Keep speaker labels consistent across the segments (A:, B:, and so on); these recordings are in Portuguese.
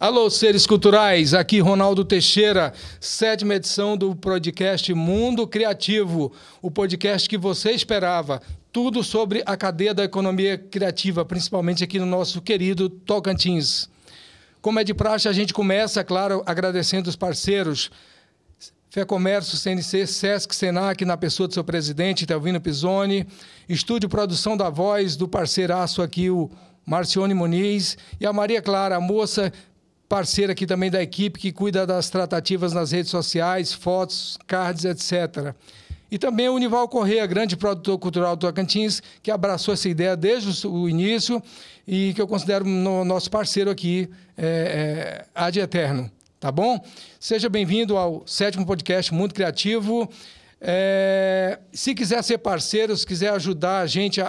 A: Alô, seres culturais, aqui Ronaldo Teixeira, 7ª edição do podcast Mundo Criativo, o podcast que você esperava, tudo sobre a cadeia da economia criativa, principalmente aqui no nosso querido Tocantins. Como é de praxe, a gente começa, claro, agradecendo os parceiros, Fé Comércio, CNC, Sesc, Senac, na pessoa do seu presidente, Telvino Pisoni, Estúdio Produção da Voz, do parceiraço aqui, o Marcione Muniz, e a Maria Clara, a moça parceira aqui também da equipe, que cuida das tratativas nas redes sociais, fotos, cards, etc. E também o Nival Corrêa, grande produtor cultural do Tocantins, que abraçou essa ideia desde o início e que eu considero nosso parceiro aqui, ad eterno. Tá bom? Seja bem-vindo ao 7º podcast Mundo Criativo. Se quiser ser parceiro, se quiser ajudar a gente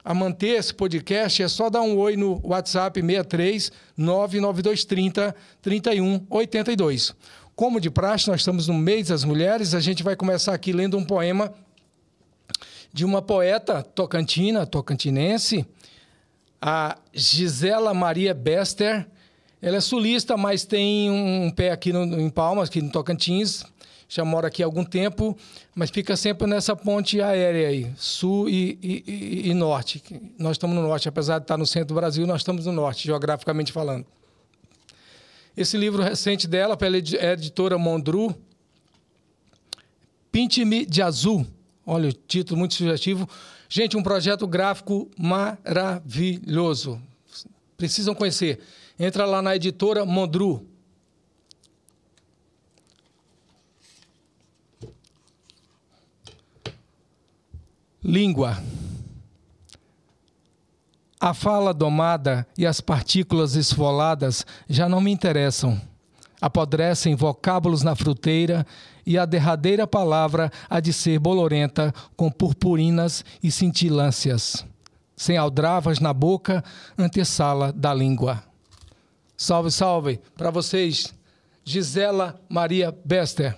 A: a manter esse podcast, é só dar um oi no WhatsApp 63 99230 3182. Como de praxe, nós estamos no mês das mulheres, a gente vai começar aqui lendo um poema de uma poeta tocantinense, a Gisela Maria Bester. Ela é sulista, mas tem um pé aqui em Palmas, aqui no Tocantins. Já mora aqui há algum tempo, mas fica sempre nessa ponte aérea aí, sul e norte. Nós estamos no norte, apesar de estar no centro do Brasil, nós estamos no norte, geograficamente falando. Esse livro recente dela, pela editora Mondru, Pinte-me de Azul. Olha, o título muito sugestivo. Gente, um projeto gráfico maravilhoso. Precisam conhecer. Entra lá na editora Mondru. Língua. A fala domada e as partículas esfoladas já não me interessam. Apodrecem vocábulos na fruteira e a derradeira palavra há de ser bolorenta com purpurinas e cintilâncias. Sem aldravas na boca, antessala da língua. Salve, salve para vocês, Gisela Maria Bester.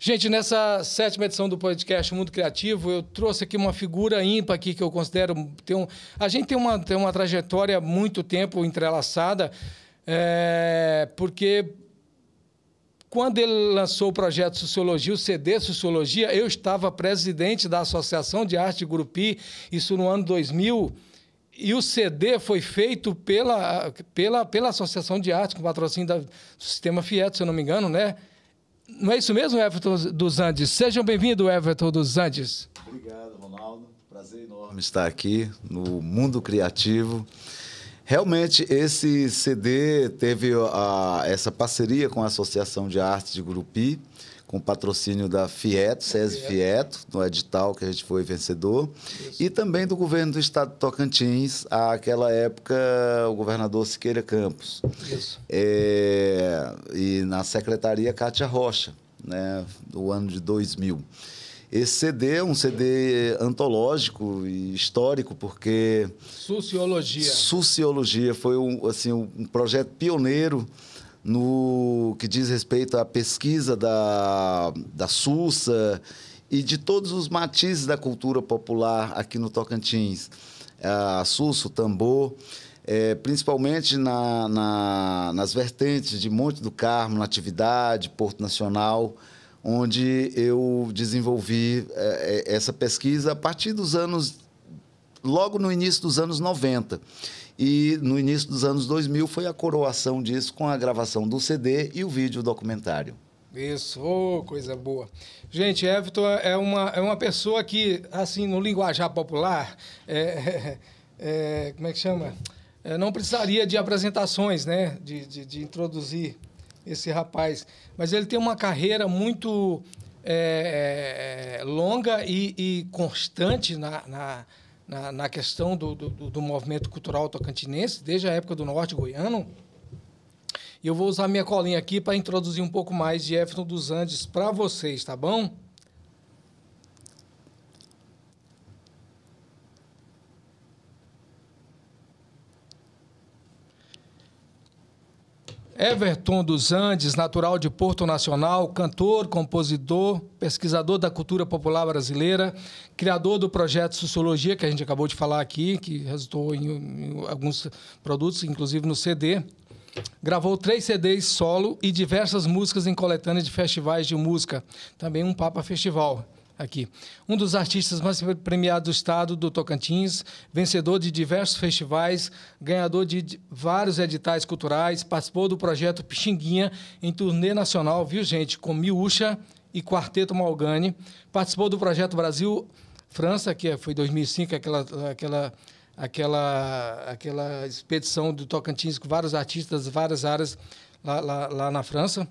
A: Gente, nessa 7ª edição do podcast Mundo Criativo, eu trouxe aqui uma figura ímpar aqui que eu considero... A gente tem uma trajetória há muito tempo entrelaçada, porque quando ele lançou o projeto Sociologia, o CD Sociologia, eu estava presidente da Associação de Arte de Gurupi, isso no ano 2000, e o CD foi feito pela Associação de Arte, com patrocínio do Sistema Fiat, se eu não me engano, né? Não é isso mesmo, Everton dos Andes? Sejam bem-vindos, Everton dos Andes.
B: Obrigado, Ronaldo. Prazer enorme estar aqui no Mundo Criativo. Realmente, esse CD teve essa parceria com a Associação de Arte de Gurupi, com patrocínio da Fieto, SESI Fieto, no edital que a gente foi vencedor, isso. E também do governo do estado de Tocantins, àquela época, o governador Siqueira Campos.
A: Isso.
B: E na secretaria Cátia Rocha, né, do ano de 2000. Esse CD é um CD antológico e histórico, porque... Sociologia foi um projeto pioneiro no que diz respeito à pesquisa da Sussa e de todos os matizes da cultura popular aqui no Tocantins. A Sussa, o tambor, principalmente nas vertentes de Monte do Carmo, Natividade, Porto Nacional, onde eu desenvolvi essa pesquisa a partir dos anos... logo no início dos anos 90. E no início dos anos 2000 foi a coroação disso com a gravação do CD e o vídeo documentário.
A: Isso, coisa boa. Gente, Everton é uma pessoa que, assim, no linguajar popular, como é que chama? Não precisaria de apresentações, né? De introduzir esse rapaz. Mas ele tem uma carreira muito longa e constante na questão do movimento cultural tocantinense, desde a época do Norte Goiano. E eu vou usar minha colinha aqui para introduzir um pouco mais de Everton dos Andes para vocês, tá bom? Everton dos Andes, natural de Porto Nacional, cantor, compositor, pesquisador da cultura popular brasileira, criador do projeto Sociologia, que a gente acabou de falar aqui, que resultou em alguns produtos, inclusive no CD. Gravou 3 CDs solo e diversas músicas em coletâneas de festivais de música. Também um Papa Festival aqui. Um dos artistas mais premiados do estado do Tocantins, vencedor de diversos festivais, ganhador de vários editais culturais, participou do projeto Pixinguinha em turnê nacional, viu, gente? Com Miúcha e Quarteto Malgani. Participou do projeto Brasil França, que foi 2005, aquela expedição do Tocantins com vários artistas, várias áreas lá na França.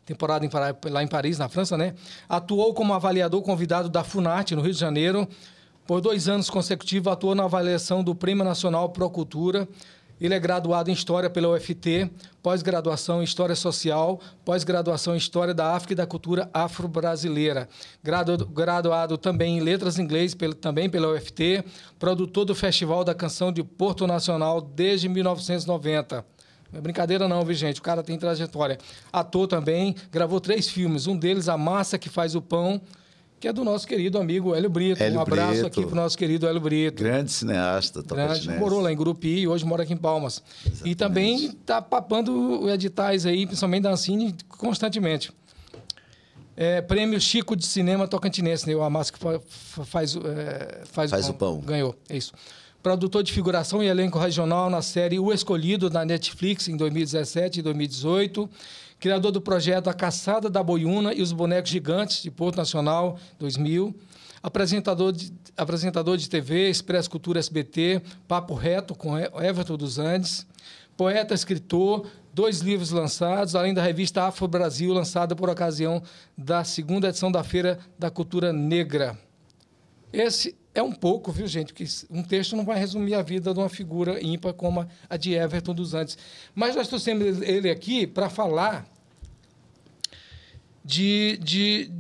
A: Temporada lá em Paris, na França, né? Atuou como avaliador convidado da Funarte, no Rio de Janeiro. Por 2 anos consecutivos, atuou na avaliação do Prêmio Nacional Procultura. Ele é graduado em História pela UFT, pós-graduação em História Social, pós-graduação em História da África e da Cultura Afro-Brasileira. Graduado também em Letras em Inglês, também pela UFT, produtor do Festival da Canção de Porto Nacional desde 1990. Não é brincadeira não, viu, gente? O cara tem trajetória. Ator também, gravou 3 filmes. Um deles, A Massa que Faz o Pão, que é do nosso querido amigo Hélio Brito. Um abraço aqui para o nosso querido Hélio Brito.
B: Grande cineasta,
A: grande, morou lá em Gurupi e hoje mora aqui em Palmas. Exatamente. E também está papando editais aí, principalmente da Ancine, constantemente. Prêmio Chico de Cinema Tocantinense, né? A Massa que faz o pão. Ganhou, é isso. Produtor de figuração e elenco regional na série O Escolhido, da Netflix, em 2017 e 2018. Criador do projeto A Caçada da Boiúna e os Bonecos Gigantes, de Porto Nacional, 2000. Apresentador de TV, Expresso Cultura SBT, Papo Reto, com Everton dos Andes. Poeta, escritor, 2 livros lançados, além da revista Afro Brasil, lançada por ocasião da 2ª edição da Feira da Cultura Negra. Esse é um pouco, viu, gente? Porque um texto não vai resumir a vida de uma figura ímpar como a de Everton dos Andes. Mas nós trouxemos ele aqui para falar de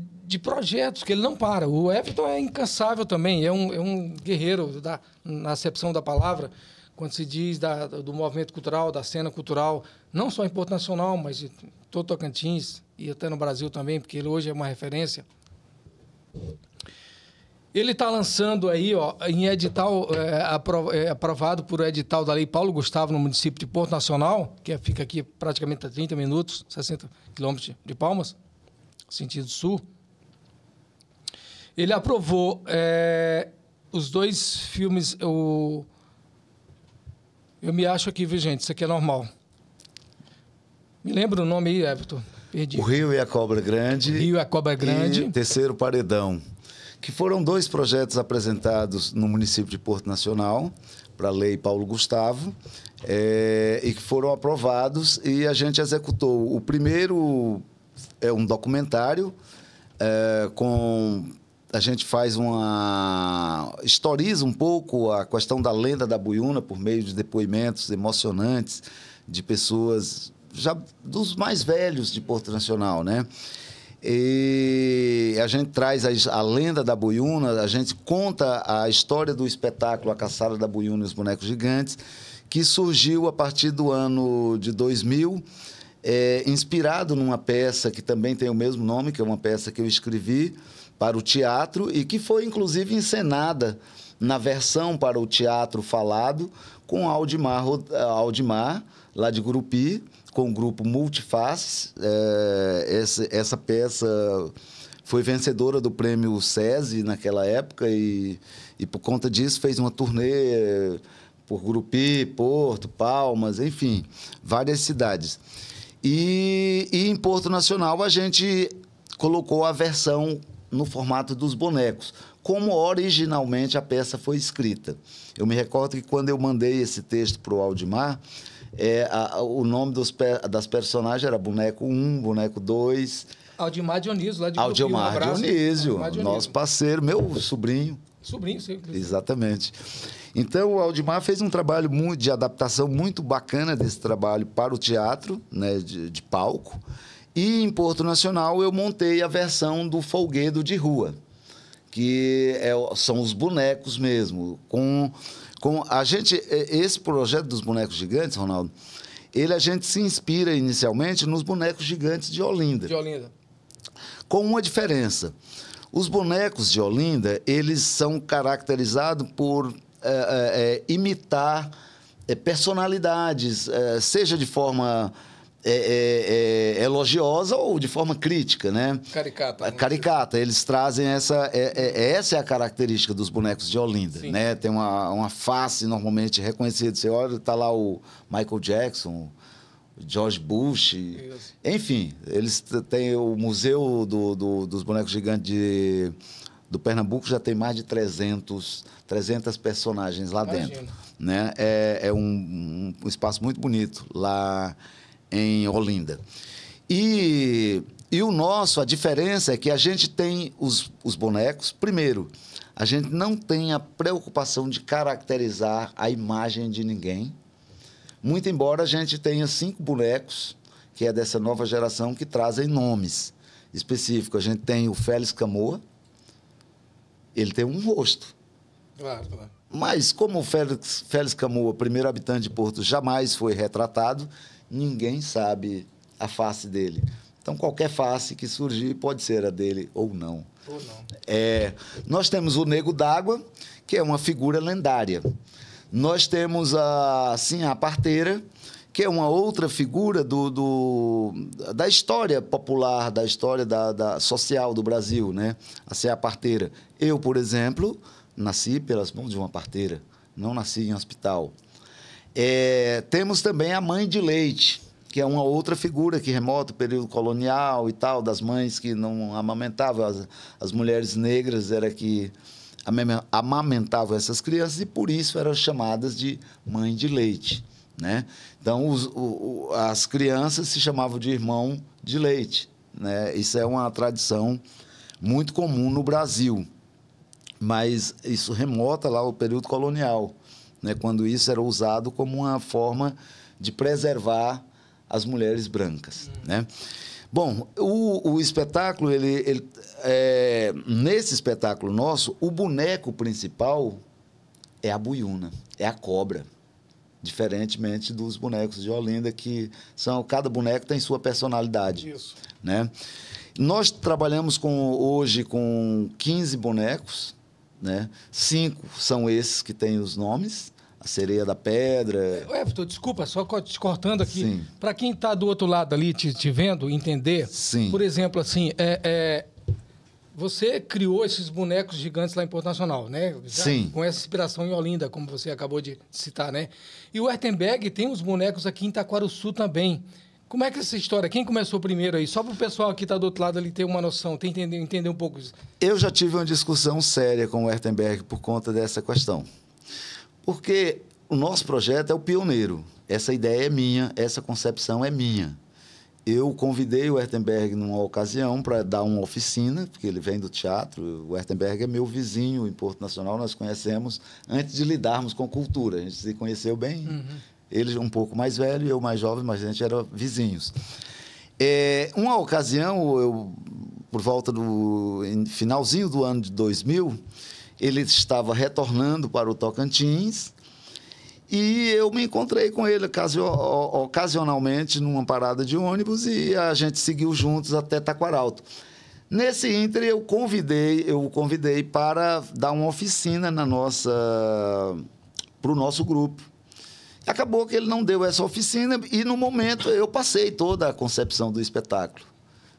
A: projetos, que ele não para. O Everton é incansável também, é um guerreiro na acepção da palavra, quando se diz do movimento cultural, da cena cultural, não só em Porto Nacional, mas de todo Tocantins e até no Brasil também, porque ele hoje é uma referência. Ele está lançando aí, ó, em edital, aprovado por edital da Lei Paulo Gustavo, no município de Porto Nacional, que fica aqui praticamente a 30 minutos, 60 quilômetros de Palmas, sentido sul. Ele aprovou os 2 filmes. Eu me acho aqui, viu, gente? Isso aqui é normal. Me lembra o nome aí, Everton? Perdi.
B: O Rio e a Cobra Grande.
A: O Rio e a Cobra Grande.
B: E Terceiro Paredão, que foram 2 projetos apresentados no município de Porto Nacional para a Lei Paulo Gustavo e que foram aprovados e a gente executou. O primeiro é um documentário a gente historiza um pouco a questão da lenda da Boiúna por meio de depoimentos emocionantes de pessoas já dos mais velhos de Porto Nacional, né? E a gente traz a lenda da Boiúna, a gente conta a história do espetáculo A Caçada da Boiúna e os Bonecos Gigantes, que surgiu a partir do ano de 2000, inspirado numa peça que também tem o mesmo nome, que é uma peça que eu escrevi para o teatro e que foi, inclusive, encenada na versão para o teatro falado com Aldimar, lá de Gurupi, com o grupo Multifaces. Essa peça foi vencedora do prêmio SESI naquela época e por conta disso fez uma turnê por Gurupi, Porto, Palmas, enfim, várias cidades. E em Porto Nacional a gente colocou a versão no formato dos bonecos, como originalmente a peça foi escrita. Eu me recordo que quando eu mandei esse texto para o Aldimar, o nome das personagens era Boneco 1, Boneco 2.
A: Aldimar Dionísio, lá de
B: Aldimar Dionísio, nosso parceiro, meu sobrinho.
A: Sobrinho, sim.
B: Exatamente. Então, o Aldimar fez um trabalho de adaptação muito bacana desse trabalho para o teatro, né, de palco. E em Porto Nacional eu montei a versão do Folguedo de Rua, que são os bonecos mesmo. A gente, esse projeto dos Bonecos Gigantes, Ronaldo, a gente se inspira inicialmente nos bonecos gigantes de Olinda.
A: De Olinda.
B: Com uma diferença. Os bonecos de Olinda, eles são caracterizados por imitar personalidades, seja de forma elogiosa ou de forma crítica, né?
A: Caricata.
B: Caricata. Eles trazem essa é a característica dos bonecos de Olinda,
A: Sim.
B: né? Tem uma face normalmente reconhecida. Você olha, está lá o Michael Jackson, George Bush,
A: Isso.
B: enfim, eles têm o Museu dos Bonecos Gigantes do Pernambuco, já tem mais de 300 personagens lá dentro. Né? É um espaço muito bonito lá em Olinda. E o nosso, a diferença é que a gente tem os bonecos. Primeiro, a gente não tem a preocupação de caracterizar a imagem de ninguém. Muito embora a gente tenha 5 bonecos, que é dessa nova geração, que trazem nomes específicos. A gente tem o Félix Camoa, ele tem um rosto.
A: Claro.
B: Mas como o Félix Camoa, primeiro habitante de Porto, jamais foi retratado, ninguém sabe a face dele. Então, qualquer face que surgir pode ser a dele ou não. Nós temos o Nego d'Água, que é uma figura lendária. Nós temos a parteira, que é uma outra figura da história popular, da história social do Brasil, né? A parteira. Eu, por exemplo, nasci pelas mãos de uma parteira, não nasci em hospital. Temos também a mãe de leite, que é uma outra figura que remota o período colonial e tal, das mães que não amamentavam. As mulheres negras eram que amamentavam essas crianças e, por isso, eram chamadas de mãe de leite, né? Então, as crianças se chamavam de irmão de leite, né? Isso é uma tradição muito comum no Brasil, mas isso remota lá ao período colonial, né? Quando isso era usado como uma forma de preservar as mulheres brancas, né? Bom, o espetáculo, nesse espetáculo nosso, o boneco principal é a buiúna, é a cobra. Diferentemente dos bonecos de Olinda, que cada boneco tem sua personalidade.
A: Isso.
B: Né? Nós trabalhamos hoje com 15 bonecos, né? 5 são esses que têm os nomes. A Sereia da Pedra.
A: Everton, desculpa, só te cortando aqui.
B: Sim.
A: Para quem está do outro lado ali te vendo, entender.
B: Sim.
A: Por exemplo, assim, você criou esses bonecos gigantes lá em Porto Nacional, né?
B: Sim.
A: Com essa inspiração em Olinda, como você acabou de citar, né? E o Ertenberg tem uns bonecos aqui em Itaquaruçu também. Como é que é essa história? Quem começou primeiro aí? Só para o pessoal que está do outro lado ali ter uma noção, entender um pouco isso.
B: Eu já tive uma discussão séria com o Ertenberg por conta dessa questão. Porque o nosso projeto é o pioneiro. Essa ideia é minha, essa concepção é minha. Eu convidei o Ertenberg numa ocasião para dar uma oficina, porque ele vem do teatro. O Ertenberg é meu vizinho em Porto Nacional, nós conhecemos antes de lidarmos com cultura. A gente se conheceu bem. Uhum. Ele um pouco mais velho, eu mais jovem, mas a gente era vizinhos. Uma ocasião, por volta do finalzinho do ano de 2000, ele estava retornando para o Tocantins e eu me encontrei com ele ocasionalmente numa parada de ônibus e a gente seguiu juntos até Taquaralto. Nesse ínter, eu o convidei para dar uma oficina para o nosso grupo. Acabou que ele não deu essa oficina e, no momento, eu passei toda a concepção do espetáculo.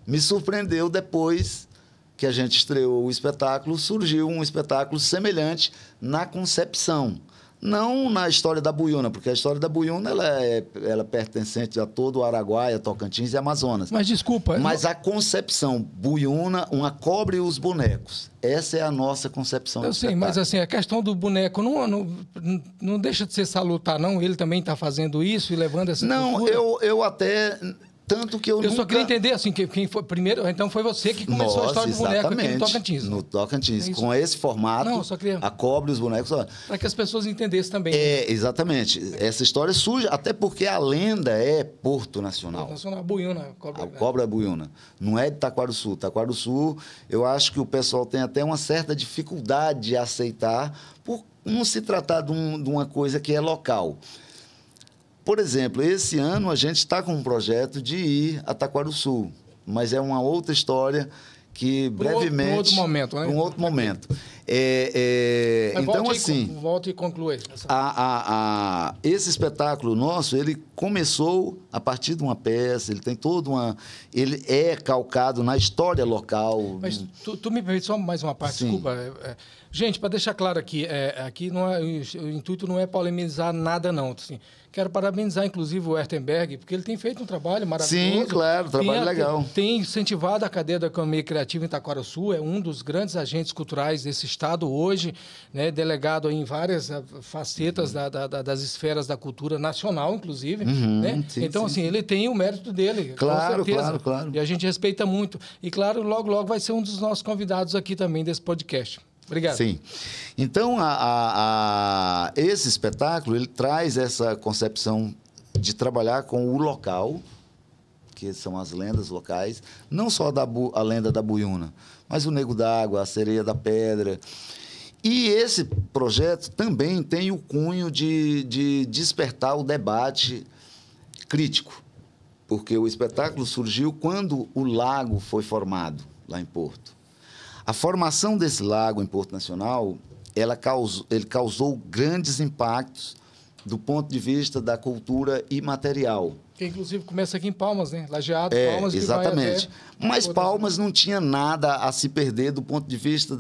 B: Me surpreendeu depois que a gente estreou o espetáculo, surgiu um espetáculo semelhante na concepção. Não na história da buiúna, porque a história da buiúna ela é pertencente a todo o Araguaia, Tocantins e Amazonas.
A: Mas desculpa...
B: Mas a concepção buiúna, uma cobra e os bonecos. Essa é a nossa concepção do espetáculo.
A: Mas assim, a questão do boneco não deixa de ser salutar, não? Ele também está fazendo isso e levando essa cultura?
B: Não, eu até... Tanto que eu nunca...
A: só queria entender, assim, quem foi primeiro... Então, foi você que começou a história do boneco aqui no Tocantins.
B: No Tocantins. Com esse formato,
A: só queria...
B: a cobra e os bonecos...
A: Para que as pessoas entendessem também.
B: Exatamente. Essa história surge até porque a lenda é Porto Nacional.
A: Porto Nacional, buiúna.
B: A cobra é buiúna. Não é de Taquarussu. Taquarussu, eu acho que o pessoal tem até uma certa dificuldade de aceitar por não se tratar de uma coisa que é local. Por exemplo, esse ano a gente está com um projeto de ir a Taquarussu, mas é uma outra história que brevemente...
A: Um outro momento, né?
B: Um outro momento. Então, assim...
A: Volte e conclua aí.
B: Esse espetáculo nosso, ele começou a partir de uma peça, ele tem toda uma... Ele é calcado na história local.
A: Mas tu me permite só mais uma parte,
B: Sim.
A: desculpa. Gente, para deixar claro aqui, aqui não é, o intuito não é polemizar nada, não. Assim, quero parabenizar, inclusive, o Ertenberg, porque ele tem feito um trabalho maravilhoso.
B: Sim, claro, trabalho legal.
A: Tem incentivado a cadeia da economia criativa em Taquarussu, é um dos grandes agentes culturais desse estado hoje, né, delegado em várias facetas das esferas da cultura nacional, inclusive. Né?
B: Sim,
A: então,
B: sim.
A: assim, ele tem o mérito dele,
B: Claro,
A: com certeza.
B: claro.
A: E a gente respeita muito. E, claro, logo vai ser um dos nossos convidados aqui também desse podcast. Obrigado.
B: Sim. Então, esse espetáculo, ele traz essa concepção de trabalhar com o local, que são as lendas locais, não só a lenda da Buiúna, mas o Nego d'Água, a Sereia da Pedra. E esse projeto também tem o cunho de despertar o debate crítico, porque o espetáculo surgiu quando o lago foi formado lá em Porto. A formação desse lago em Porto Nacional, ele causou grandes impactos do ponto de vista da cultura imaterial.
A: Que, inclusive, começa aqui em Palmas, né? Lajeado, Palmas.
B: Exatamente.
A: Que vai
B: Mas Palmas não tinha nada a se perder do ponto de vista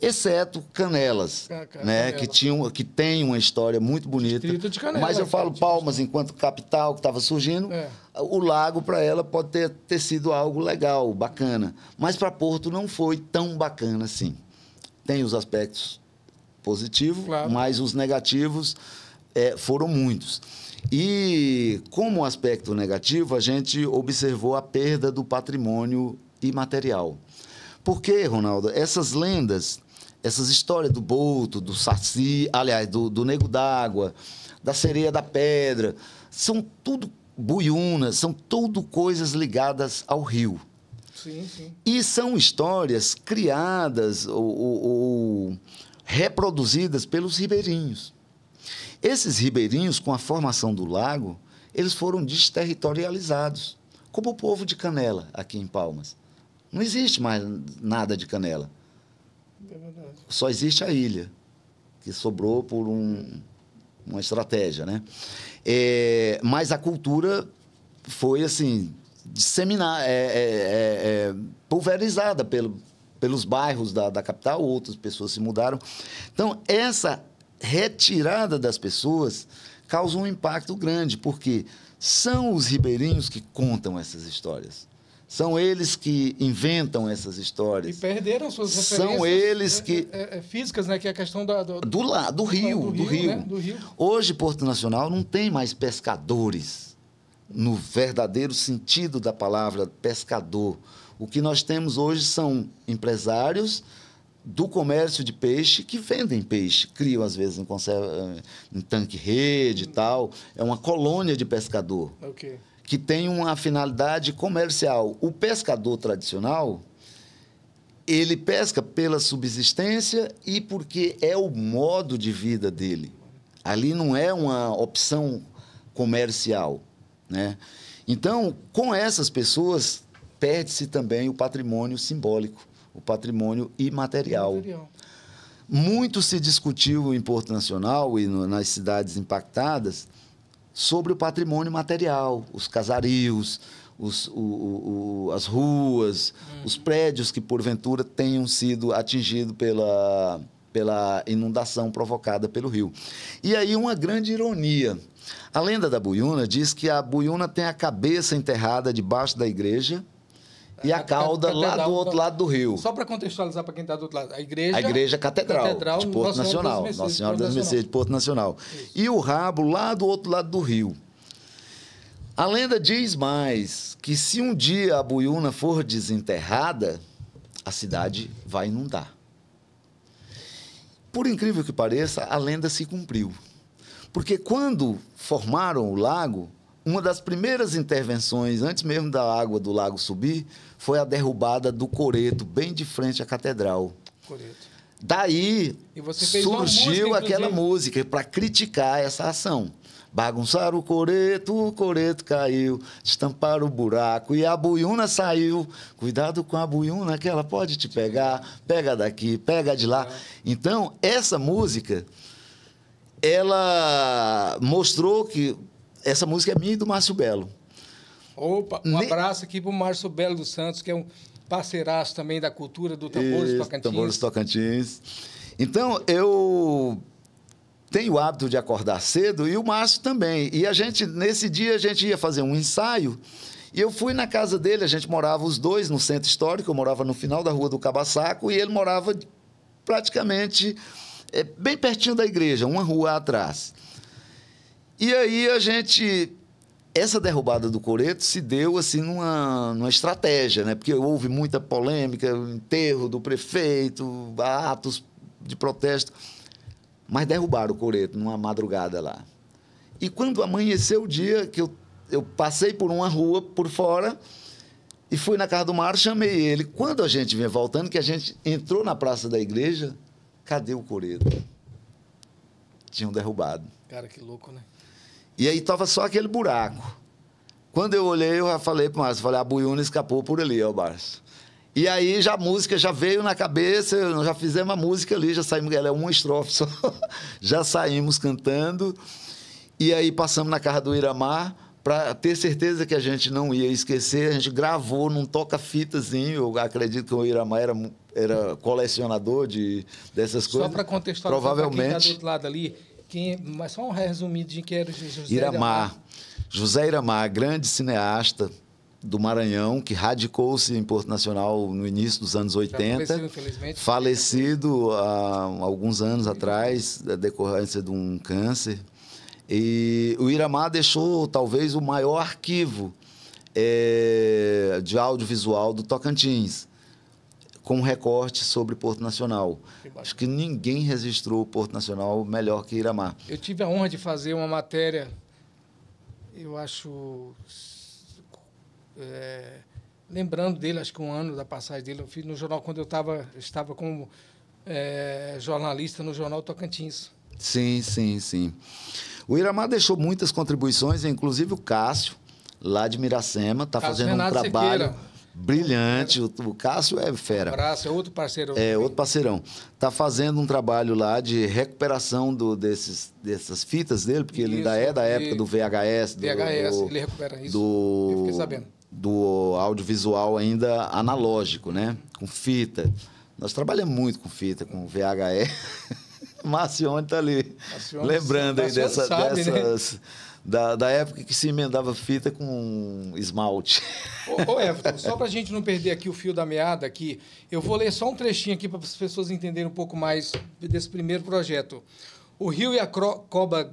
B: exceto Canelas, né? Que tem uma história muito bonita.
A: Distrito de Canelas,
B: mas eu falo Palmas enquanto capital que estava surgindo. O lago, para ela, pode ter sido algo legal, bacana. Mas para Porto não foi tão bacana assim. Tem os aspectos positivos, claro, mas os negativos foram muitos. E, como aspecto negativo, a gente observou a perda do patrimônio imaterial. Porque, Ronaldo, essas lendas, essas histórias do Boto, do Saci, aliás, do Nego d'Água, da Sereia da Pedra, são tudo buiúnas, são tudo coisas ligadas ao rio.
A: Sim, sim.
B: E são histórias criadas ou reproduzidas pelos ribeirinhos. Esses ribeirinhos, com a formação do lago, eles foram desterritorializados, como o povo de Canela, aqui em Palmas. Não existe mais nada de Canela.
A: É verdade.
B: Só existe a ilha, que sobrou por uma estratégia, né? Mas a cultura foi, assim, disseminada, pulverizada pelos bairros da capital, outras pessoas se mudaram. Então, essa retirada das pessoas causa um impacto grande, porque são os ribeirinhos que contam essas histórias. São eles que inventam essas histórias.
A: E perderam suas referências.
B: São eles que...
A: físicas, né? Que é a questão
B: do rio.
A: Né? Do rio.
B: Hoje, Porto Nacional não tem mais pescadores, no verdadeiro sentido da palavra pescador. O que nós temos hoje são empresários do comércio de peixe que vendem peixe, criam às vezes em tanque-rede e tal. É uma colônia de pescador.
A: Okay.
B: Que tem uma finalidade comercial. O pescador tradicional, ele pesca pela subsistência e porque é o modo de vida dele. Ali não é uma opção comercial, né? Então, com essas pessoas, perde-se também o patrimônio simbólico, o patrimônio imaterial. Muito se discutiu em Porto Nacional e nas cidades impactadas sobre o patrimônio material, os casarios, as ruas, os prédios que, porventura, tenham sido atingidos pela inundação provocada pelo rio. E aí uma grande ironia. A lenda da Buiúna diz que a Buiúna tem a cabeça enterrada debaixo da igreja e a cauda lá do outro lado do rio.
A: Só para contextualizar para quem está do outro lado. A igreja
B: catedral de Porto Nacional. Nossa Senhora das Mercês de Porto Nacional. Isso. E o rabo lá do outro lado do rio. A lenda diz mais que se um dia a Buiúna for desenterrada, a cidade vai inundar. Por incrível que pareça, a lenda se cumpriu. Porque quando formaram o lago, uma das primeiras intervenções, antes mesmo da água do lago subir, foi a derrubada do coreto, bem de frente à catedral.
A: Coreto.
B: Daí
A: surgiu
B: surgiu aquela música para criticar essa ação. Bagunçaram o coreto caiu, estamparam o buraco e a buiuna saiu. Cuidado com a buiuna que ela pode te pegar, pega daqui, pega de lá. Então, essa música, ela mostrou que essa música é minha e do Márcio Belo.
A: Opa, um abraço aqui para o Márcio Belo dos Santos, que é um parceiraço também da cultura do Tambores Tocantins.
B: Tambores Tocantins. Então, eu tenho o hábito de acordar cedo e o Márcio também. E a gente, nesse dia, a gente ia fazer um ensaio e eu fui na casa dele. A gente morava os dois no centro histórico, eu morava no final da rua do Cabaçaco e ele morava praticamente bem pertinho da igreja, uma rua atrás. E aí a gente... Essa derrubada do coreto se deu assim numa estratégia, né? Porque houve muita polêmica, enterro do prefeito, atos de protesto. Mas derrubaram o coreto numa madrugada lá. E quando amanheceu o dia, que eu passei por uma rua por fora e fui na casa do Márcio, chamei ele. Quando a gente vinha voltando, que a gente entrou na praça da igreja, cadê o coreto? Tinham derrubado.
A: Cara, que louco, né?
B: E aí estava só aquele buraco. Quando eu olhei, eu já falei para o Márcio, a buiuna escapou por ali, ó, Márcio. E aí a música já veio na cabeça, nós já fizemos a música ali, já saímos, ela é uma estrofe só, já saímos cantando. E aí passamos na casa do Iramar, para ter certeza que a gente não ia esquecer, a gente gravou num toca-fitazinho, eu acredito que o Iramar era colecionador dessas coisas.
A: Só para contextualizar,
B: provavelmente,
A: quem está do outro lado ali, mas só um resumido de quem era o José
B: Iramar. José Iramar, grande cineasta do Maranhão, que radicou-se em Porto Nacional no início dos anos 80.
A: Faleceu, infelizmente.
B: Falecido há alguns anos atrás, da decorrência de um câncer. E o Iramar deixou, talvez, o maior arquivo de audiovisual do Tocantins, com um recorte sobre Porto Nacional. Acho que ninguém registrou o Porto Nacional melhor que Iramar.
A: Eu tive a honra de fazer uma matéria, eu acho, lembrando dele, acho que um ano da passagem dele, eu fiz no jornal quando eu estava como jornalista no Jornal Tocantins.
B: Sim, sim, sim. O Iramar deixou muitas contribuições, inclusive o Cássio, lá de Miracema, está fazendo
A: Renato
B: um trabalho...
A: Sequeira.
B: Brilhante, o Cássio é fera.
A: Um abraço, é outro parceiro.
B: É, outro parceirão. Está fazendo um trabalho lá de recuperação dessas fitas dele, porque ele ainda é da época do VHS.
A: Ele recupera isso, eu fiquei sabendo.
B: Do audiovisual ainda analógico, né? Com fita. Nós trabalhamos muito com fita, com VHS. Marcione está ali, lembrando aí dessas... Né? Da época que se emendava fita com esmalte.
A: Ô Everton, só para a gente não perder aqui o fio da meada, aqui, eu vou ler só um trechinho aqui para as pessoas entenderem um pouco mais desse primeiro projeto. O Rio e a Cobra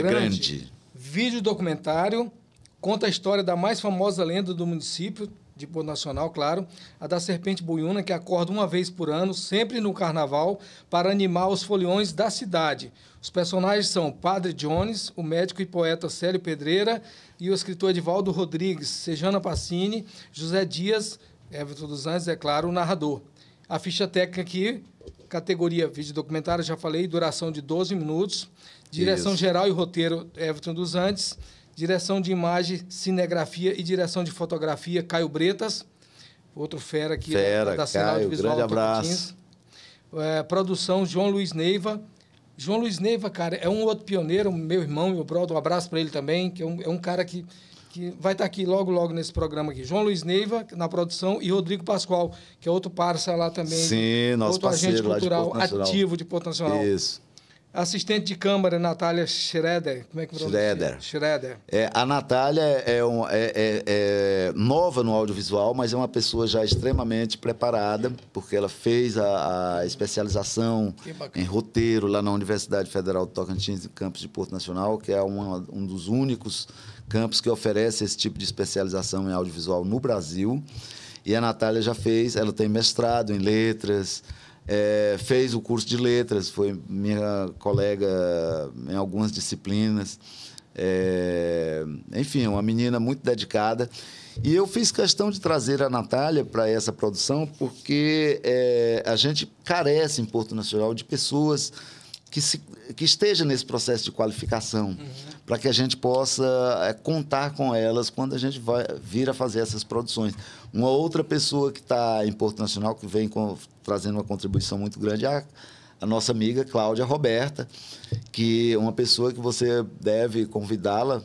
A: Grande. Vídeo documentário, conta a história da mais famosa lenda do município, de Porto Nacional, claro, a da serpente buiuna, que acorda uma vez por ano, sempre no carnaval, para animar os foliões da cidade. Os personagens são Padre Jones, o médico e poeta Célio Pedreira e o escritor Edivaldo Rodrigues, Sejana Pacini, José Dias, Everton dos Anjos, é claro, o narrador. A ficha técnica aqui, categoria vídeo documentário, já falei, duração de 12 minutos, direção geral e roteiro Everton dos Anjos, direção de imagem, cinegrafia e direção de fotografia, Caio Bretas, outro fera aqui da cena audiovisual.
B: Grande abraço.
A: Produção, João Luiz Neiva. João Luiz Neiva, cara, é um outro pioneiro, meu irmão, meu brother, um abraço para ele também, que é um cara que vai estar aqui logo nesse programa aqui. João Luiz Neiva, na produção, e Rodrigo Pascoal, que é outro parceiro lá também.
B: Sim, nosso
A: outro agente cultural ativo de Porto Nacional.
B: Isso.
A: Assistente de câmara, Natália Schroeder. Como é que pronuncia? Schroeder.
B: A Natália é nova no audiovisual, mas é uma pessoa já extremamente preparada, porque ela fez a especialização em roteiro lá na Universidade Federal do Tocantins, no campus de Porto Nacional, que é um dos únicos campos que oferece esse tipo de especialização em audiovisual no Brasil. E a Natália já fez, ela tem mestrado em letras, fez o curso de letras, foi minha colega em algumas disciplinas. Enfim, uma menina muito dedicada. E eu fiz questão de trazer a Natália para essa produção porque a gente carece em Porto Nacional de pessoas que que esteja nesse processo de qualificação, para que a gente possa contar com elas quando a gente vai vir a fazer essas produções. Uma outra pessoa que está em Porto Nacional, que vem trazendo uma contribuição muito grande, é a nossa amiga Cláudia Roberta, que é uma pessoa que você deve convidá-la,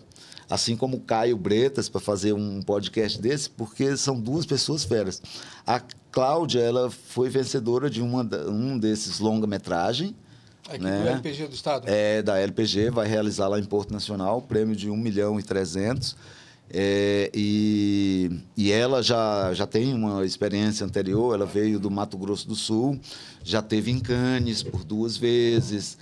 B: assim como o Caio Bretas, para fazer um podcast desse, porque são duas pessoas feras. A Cláudia, ela foi vencedora de um desses longa-metragem.
A: Aqui
B: né?
A: do LPG do Estado?
B: É, da LPG, vai realizar lá em Porto Nacional, prêmio de 1.300.000. E ela já tem uma experiência anterior, ela veio do Mato Grosso do Sul, já teve em Cannes por 2 vezes,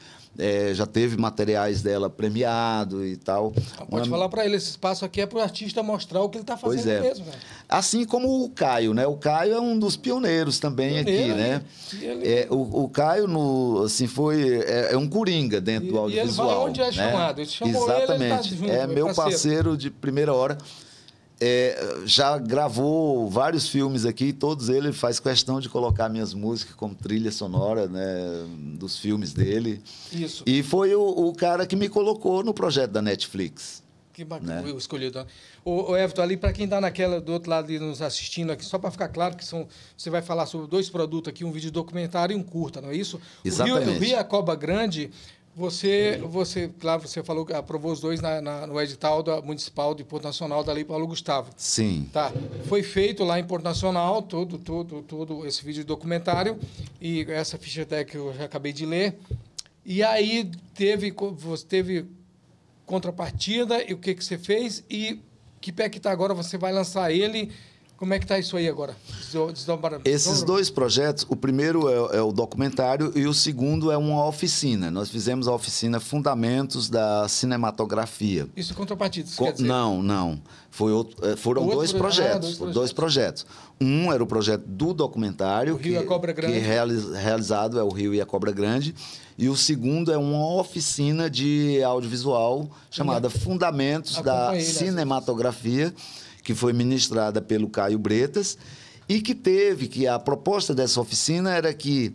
B: já teve materiais dela premiado e tal.
A: Pode falar para ele, esse espaço aqui é para o artista mostrar o que ele está fazendo mesmo. Velho.
B: Assim como o Caio, né? O Caio é um dos pioneiros também aqui, né? O Caio, assim, é um coringa dentro do audiovisual.
A: E ele vai onde é chamado. Ele chamou
B: Exatamente.
A: Ele, ele tá junto,
B: meu parceiro de primeira hora. Já gravou vários filmes aqui, todos ele faz questão de colocar minhas músicas como trilha sonora, né, dos filmes dele.
A: Isso.
B: E foi o cara que me colocou no projeto da Netflix.
A: Que bacana, né? Escolhido. O Everton, ali, para quem está do outro lado ali nos assistindo aqui, só para ficar claro que você vai falar sobre 2 produtos aqui, um vídeo documentário e um curta, não é isso?
B: Exatamente.
A: O Rio e a Cobra Grande, claro, você falou que aprovou os 2 no edital municipal de Porto Nacional da Lei Paulo Gustavo.
B: Sim.
A: Tá. Foi feito lá em Porto Nacional todo esse vídeo documentário e essa ficha técnica que eu já acabei de ler. E aí você teve contrapartida e o que você fez e que pé que está agora? Você vai lançar ele? Como é que está isso aí agora?
B: Esses 2 projetos, o primeiro é o documentário e o segundo é uma oficina. Nós fizemos a oficina Fundamentos da Cinematografia.
A: Isso é contrapartida, isso quer dizer?
B: Não. Foram 2 projetos. Dois projetos. Um era o projeto do documentário,
A: o Rio e a Cobra Grande.
B: Que realizado é o Rio e a Cobra Grande. E o segundo é uma oficina de audiovisual chamada Fundamentos da Cinematografia, que foi ministrada pelo Caio Bretas, e que a proposta dessa oficina era que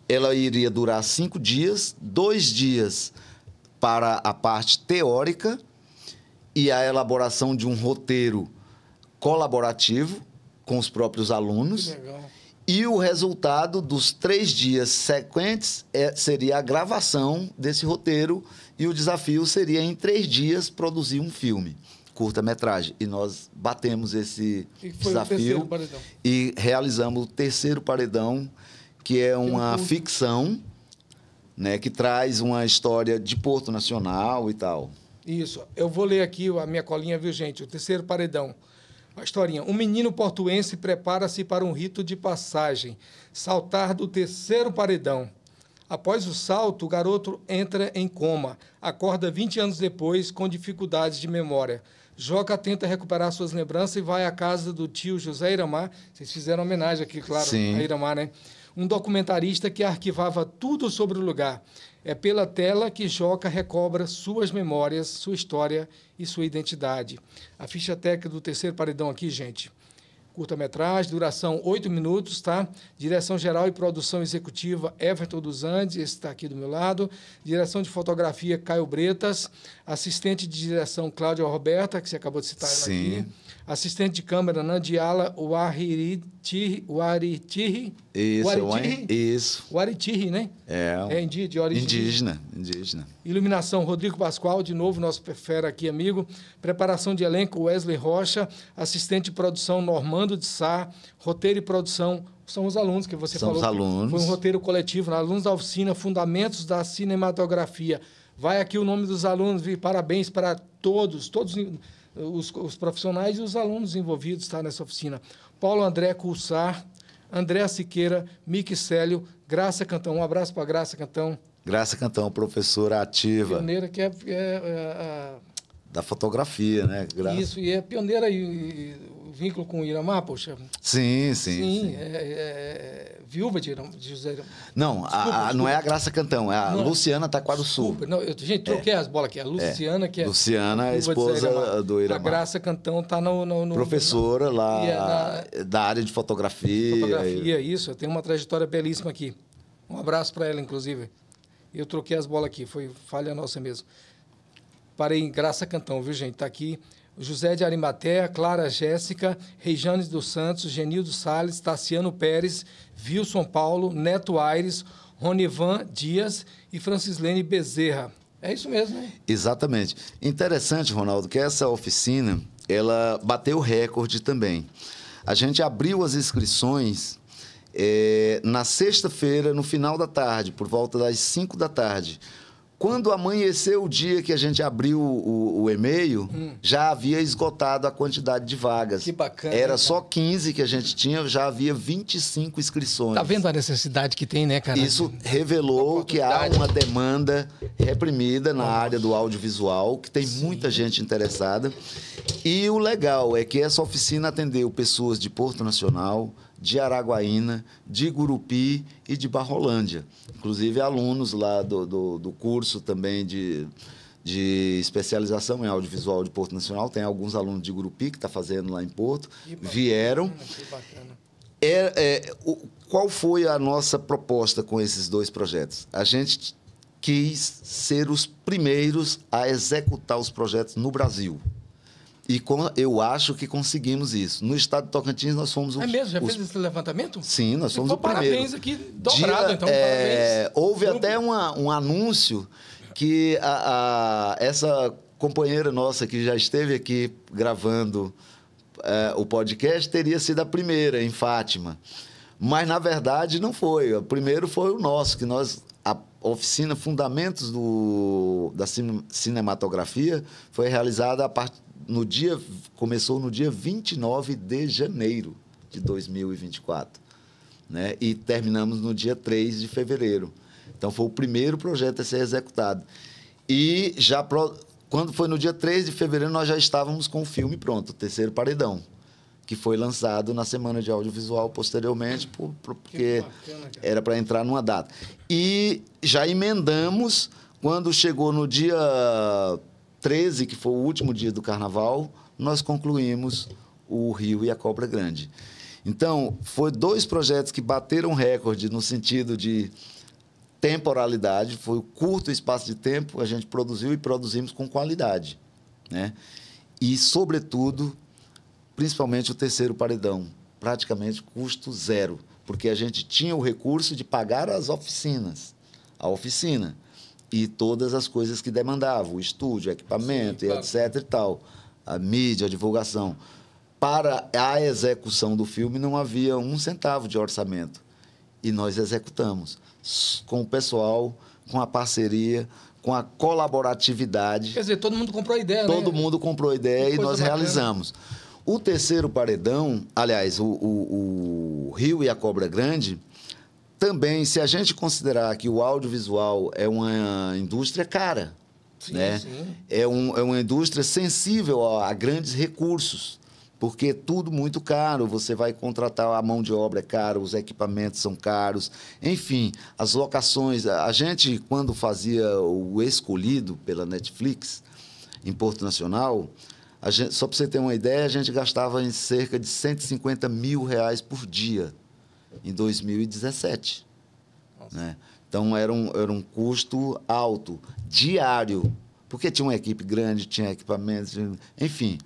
B: ela iria durar 5 dias, 2 dias para a parte teórica e a elaboração de um roteiro colaborativo com os próprios alunos.
A: Que legal.
B: E o resultado dos 3 dias sequentes seria a gravação desse roteiro, e o desafio seria, em 3 dias, produzir um filme. Curta-metragem. E nós batemos esse desafio e realizamos o 3º paredão, que é uma ficção, né, que traz uma história de Porto Nacional e tal.
A: Isso. Eu vou ler aqui a minha colinha, viu, gente? O 3º paredão. A historinha. Um menino portuense prepara-se para um rito de passagem. Saltar do 3º paredão. Após o salto, o garoto entra em coma. Acorda 20 anos depois, com dificuldades de memória. Joca tenta recuperar suas lembranças e vai à casa do tio José Iramar. Vocês fizeram homenagem aqui, claro,
B: Sim.
A: a Iramar, né? Um documentarista que arquivava tudo sobre o lugar. É pela tela que Joca recobra suas memórias, sua história e sua identidade. A ficha técnica do 3º paredão aqui, gente. Curta-metragem, duração 8 minutos, tá? Direção geral e produção executiva, Everton dos Andes, esse está aqui do meu lado. Direção de fotografia, Caio Bretas. Assistente de direção, Cláudia Roberta, que você acabou de citar ela aqui. Assistente de câmera, Nandiala Waritiri.
B: Isso.
A: Waritiri, né? É de origem
B: indígena.
A: Iluminação, Rodrigo Pascoal, de novo, nosso fera aqui, amigo. Preparação de elenco, Wesley Rocha. Assistente de produção, Normando de Sá. Roteiro e produção, são os alunos que você falou.
B: São os alunos.
A: Foi um roteiro coletivo, alunos da oficina Fundamentos da Cinematografia. Vai aqui o nome dos alunos, e parabéns para todos os profissionais e os alunos envolvidos, tá, nessa oficina. Paulo André Cursar, André Siqueira, Mique Célio, Graça Cantão. Um abraço para Graça Cantão.
B: Graça Cantão, professora ativa.
A: Pioneira, que
B: da fotografia, né?
A: Isso, e é pioneira e o vínculo com o Iramar, poxa.
B: Sim.
A: Viúva de José Iramar.
B: Não, desculpa. Não é a Graça Cantão, é a Luciana Taquaruçu.
A: Não, gente, troquei as bolas aqui. A Luciana, que é...
B: Luciana, a esposa do Iramar.
A: A Graça Cantão está no...
B: Professora lá da área de fotografia.
A: Fotografia, isso. Tem uma trajetória belíssima aqui. Um abraço para ela, inclusive. Eu troquei as bolas aqui, foi falha nossa mesmo. Parei em Graça Cantão, viu, gente? Tá aqui José de Arimatea, Clara Jéssica, Rejanes dos Santos, Genildo Salles, Tassiano Pérez, Wilson Paulo, Neto Aires, Ronivan Dias e Francislene Bezerra. É isso mesmo, né?
B: Exatamente. Interessante, Ronaldo, que essa oficina, ela bateu recorde também. A gente abriu as inscrições na sexta-feira, no final da tarde, por volta das 5 da tarde. Quando amanheceu o dia que a gente abriu o e-mail, já havia esgotado a quantidade de vagas.
A: Que bacana.
B: Era
A: hein,
B: só 15 que a gente tinha, já havia 25 inscrições.
A: Tá vendo a necessidade que tem, né, cara?
B: Isso revelou que há uma demanda reprimida na área do audiovisual, que tem muita gente interessada. E o legal é que essa oficina atendeu pessoas de Porto Nacional, de Araguaína, de Gurupi e de Barrolândia. Inclusive, alunos lá do curso também de especialização em audiovisual de Porto Nacional. Tem alguns alunos de Gurupi que está fazendo lá em Porto. Vieram.
A: Que bacana.
B: Qual foi a nossa proposta com esses dois projetos? A gente quis ser os primeiros a executar os projetos no Brasil. E eu acho que conseguimos isso. No estado de Tocantins, nós fomos os...
A: É mesmo? Já fez esse levantamento?
B: Sim, nós fomos o primeiro.
A: Parabéns aqui, dobrado, então. Parabéns.
B: Houve até um anúncio que essa companheira nossa que já esteve aqui gravando o podcast teria sido a primeira, em Fátima. Mas, na verdade, não foi. O primeiro foi o nosso, que a oficina Fundamentos da Cinematografia foi realizada começou no dia 29 de janeiro de 2024, né? E terminamos no dia 3 de fevereiro. Então, foi o primeiro projeto a ser executado. E quando foi no dia 3 de fevereiro, nós já estávamos com o filme pronto, o Terceiro Paredão, que foi lançado na Semana de Audiovisual posteriormente, porque era para entrar numa data. E já emendamos, quando chegou no dia 13, que foi o último dia do Carnaval, nós concluímos o Rio e a Cobra Grande. Então, foi dois projetos que bateram recorde no sentido de temporalidade, foi um curto espaço de tempo, a gente produziu e produzimos com qualidade, né? E, sobretudo, principalmente o Terceiro Paredão, praticamente custo zero, porque a gente tinha o recurso de pagar a oficina, e todas as coisas que demandavam, o estúdio, o equipamento, e etc. e tal, a mídia, a divulgação. Para a execução do filme não havia um centavo de orçamento. E nós executamos com o pessoal, com a parceria, com a colaboratividade.
A: Quer dizer, todo mundo comprou a ideia,
B: Todo mundo comprou a ideia e nós realizamos. O Terceiro Paredão, aliás, o Rio e a Cobra Grande, também, se a gente considerar que o audiovisual é uma indústria cara,
A: sim,
B: né?
A: Sim.
B: É uma indústria sensível a grandes recursos, porque é tudo muito caro. Você vai contratar, a mão de obra é cara, os equipamentos são caros, enfim, as locações. A gente, quando fazia o Escolhido pela Netflix, em Porto Nacional, só para você ter uma ideia, a gente gastava em cerca de R$150 mil por dia, em 2017. Né? Então, era um custo alto, diário, porque tinha uma equipe grande, tinha equipamentos, enfim.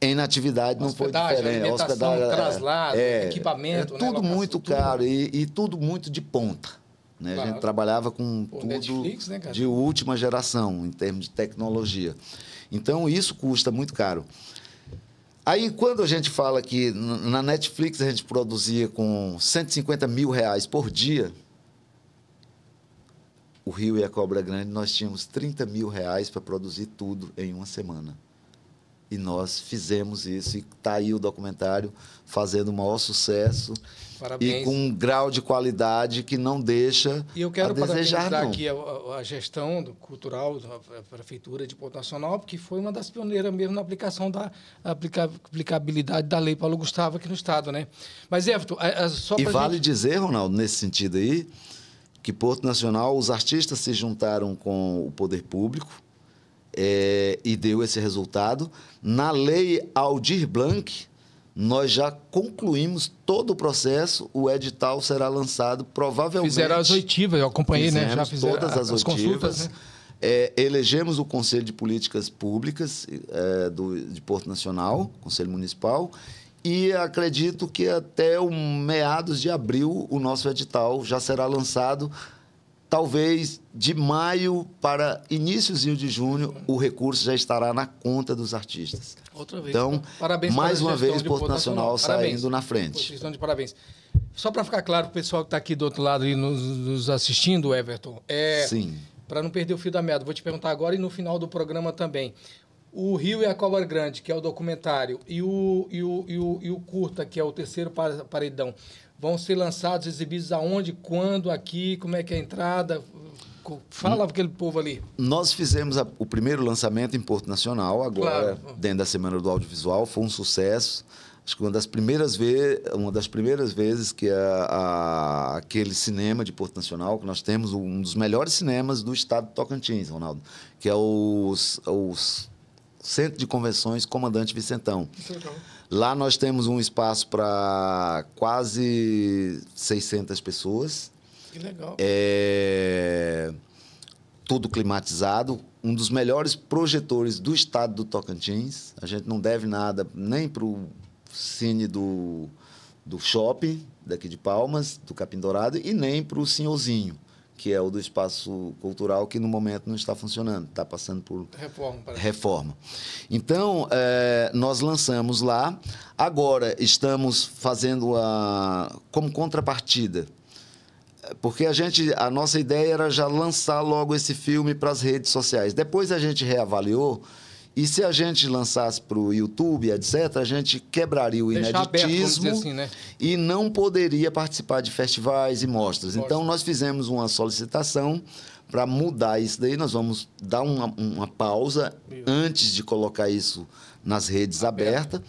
B: Em natividade não foi diferente.
A: Hospedagem, traslado, equipamento.
B: Tudo muito caro e tudo muito de ponta. Né? Claro. A gente trabalhava com tudo
A: Netflix, né, cara?
B: De última geração, em termos de tecnologia. Então, isso custa muito caro. Aí, quando a gente fala que na Netflix a gente produzia com R$150 mil por dia, o Rio e a Cobra Grande, nós tínhamos R$30 mil para produzir tudo em uma semana. E nós fizemos isso, e está aí o documentário fazendo o maior sucesso.
A: Parabéns.
B: E com um grau de qualidade que não deixa
A: e eu quero
B: a desejar, não.
A: aqui a gestão cultural da Prefeitura de Porto Nacional, porque foi uma das pioneiras mesmo na aplicação da aplicabilidade da Lei Paulo Gustavo aqui no Estado, né? Mas, Everton, só para
B: vale dizer, Ronaldo, nesse sentido aí, que Porto Nacional, os artistas se juntaram com o poder público e deu esse resultado. Na Lei Aldir Blanc, nós já concluímos todo o processo, o edital será lançado provavelmente...
A: Fizeram as oitivas, eu acompanhei, né? Já fizeram
B: todas as oitivas.
A: Consultas, né?
B: Elegemos o Conselho de Políticas Públicas de Porto Nacional, Conselho Municipal, e acredito que até o meados de abril o nosso edital já será lançado. Talvez de maio para iníciozinho de junho, o recurso já estará na conta dos artistas.
A: Outra vez.
B: Então,
A: parabéns
B: mais uma vez, Porto Nacional saindo na frente.
A: Vocês estão de parabéns. Só para ficar claro, o pessoal que está aqui do outro lado e nos assistindo, Everton,
B: Sim.
A: Para não perder o fio da meada, vou te perguntar agora e no final do programa também. O Rio e a Cobra Grande, que é o documentário, e o curta, que é o terceiro paredão, vão ser lançados, exibidos aonde, quando, aqui, como é que é a entrada? Fala para aquele povo ali.
B: Nós fizemos o primeiro lançamento em Porto Nacional, agora, dentro da Semana do Audiovisual, foi um sucesso. Acho que uma das primeiras vezes que aquele cinema de Porto Nacional, que nós temos um dos melhores cinemas do estado de Tocantins, Ronaldo, que é o Centro de Convenções Comandante Vicentão. Lá nós temos um espaço para quase 600 pessoas.
A: Que legal.
B: Tudo climatizado. Um dos melhores projetores do estado do Tocantins. A gente não deve nada nem para o cine do shopping, daqui de Palmas, do Capim Dourado, e nem para o Senhorzinho, que é o do espaço cultural, que no momento não está funcionando, está passando por reforma. Então, nós lançamos lá. Agora, estamos fazendo como contrapartida, porque a nossa ideia era já lançar logo esse filme para as redes sociais. Depois a gente reavaliou, e se a gente lançasse para o YouTube, etc., a gente quebraria o ineditismo
A: assim, né?
B: E não poderia participar de festivais e mostras. Então, nós fizemos uma solicitação para mudar isso daí. Nós vamos dar uma pausa antes de colocar isso nas redes abertas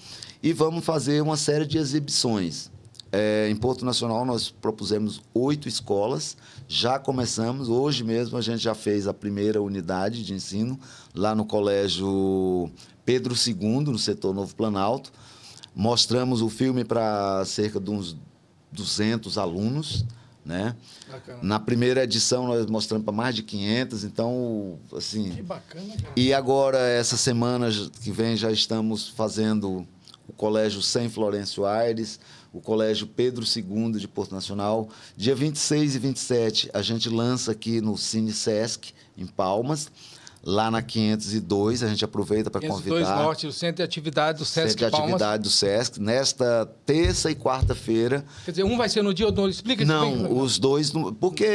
B: e vamos fazer uma série de exibições. Em Porto Nacional, nós propusemos 8 escolas, já começamos. Hoje mesmo a gente já fez a primeira unidade de ensino lá no Colégio Pedro II, no setor Novo Planalto. Mostramos o filme para cerca de uns 200 alunos, né?
A: Bacana.
B: Na primeira edição nós mostramos para mais de 500, então, assim...
A: Que bacana, cara.
B: E agora, essa semana que vem, já estamos fazendo o Colégio Sem Florencio Aires, o Colégio Pedro II de Porto Nacional. Dia 26 e 27, a gente lança aqui no Cine Sesc, em Palmas. Lá na 502, a gente aproveita para convidar...
A: 502 Norte, o Centro de Atividade do Sesc
B: Centro de
A: Palmas.
B: Atividade do Sesc, nesta terça e quarta-feira.
A: Quer dizer, um vai ser no dia ou no... Explica isso.
B: Não, os dois... Porque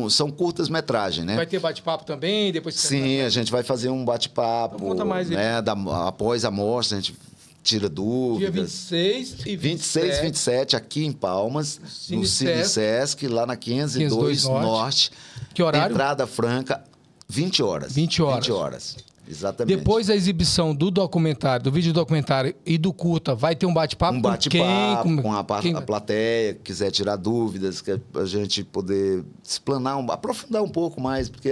B: são curtas-metragens, né?
A: Vai ter bate-papo também? Depois
B: Sim, a gente vai fazer um bate-papo,
A: então, conta mais,
B: né? Após a mostra, a gente tira dúvidas.
A: Dia 26 e 27.
B: 26 e 27, aqui em Palmas, no Cine Sesc, lá na 502 Norte.
A: Que horário?
B: Entrada franca, 20 horas.
A: 20 horas.
B: 20 horas, exatamente.
A: Depois da exibição do documentário, do vídeo documentário e do curta, vai ter um bate-papo
B: com a plateia, que quiser tirar dúvidas, que a gente poder explanar, aprofundar um pouco mais, porque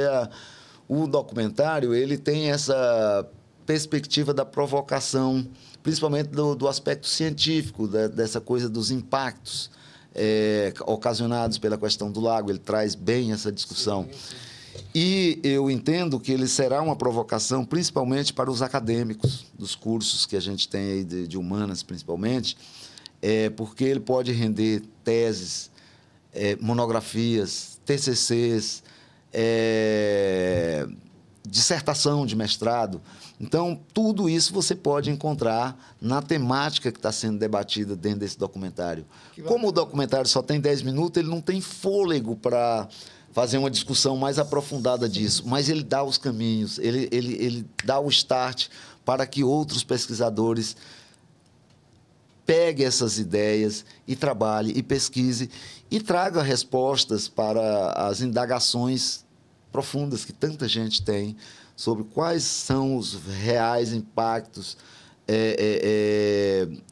B: o documentário ele tem essa perspectiva da provocação, principalmente do aspecto científico, dessa coisa dos impactos ocasionados pela questão do lago. Ele traz bem essa discussão. Sim. E eu entendo que ele será uma provocação, principalmente para os acadêmicos dos cursos que a gente tem aí de humanas, principalmente, porque ele pode render teses, monografias, TCCs, dissertação de mestrado. Então, tudo isso você pode encontrar na temática que está sendo debatida dentro desse documentário. Como o documentário só tem 10 minutos, ele não tem fôlego para fazer uma discussão mais aprofundada disso, mas ele dá os caminhos, ele dá o start para que outros pesquisadores peguem essas ideias e trabalhem e pesquise e traga respostas para as indagações profundas que tanta gente tem sobre quais são os reais impactos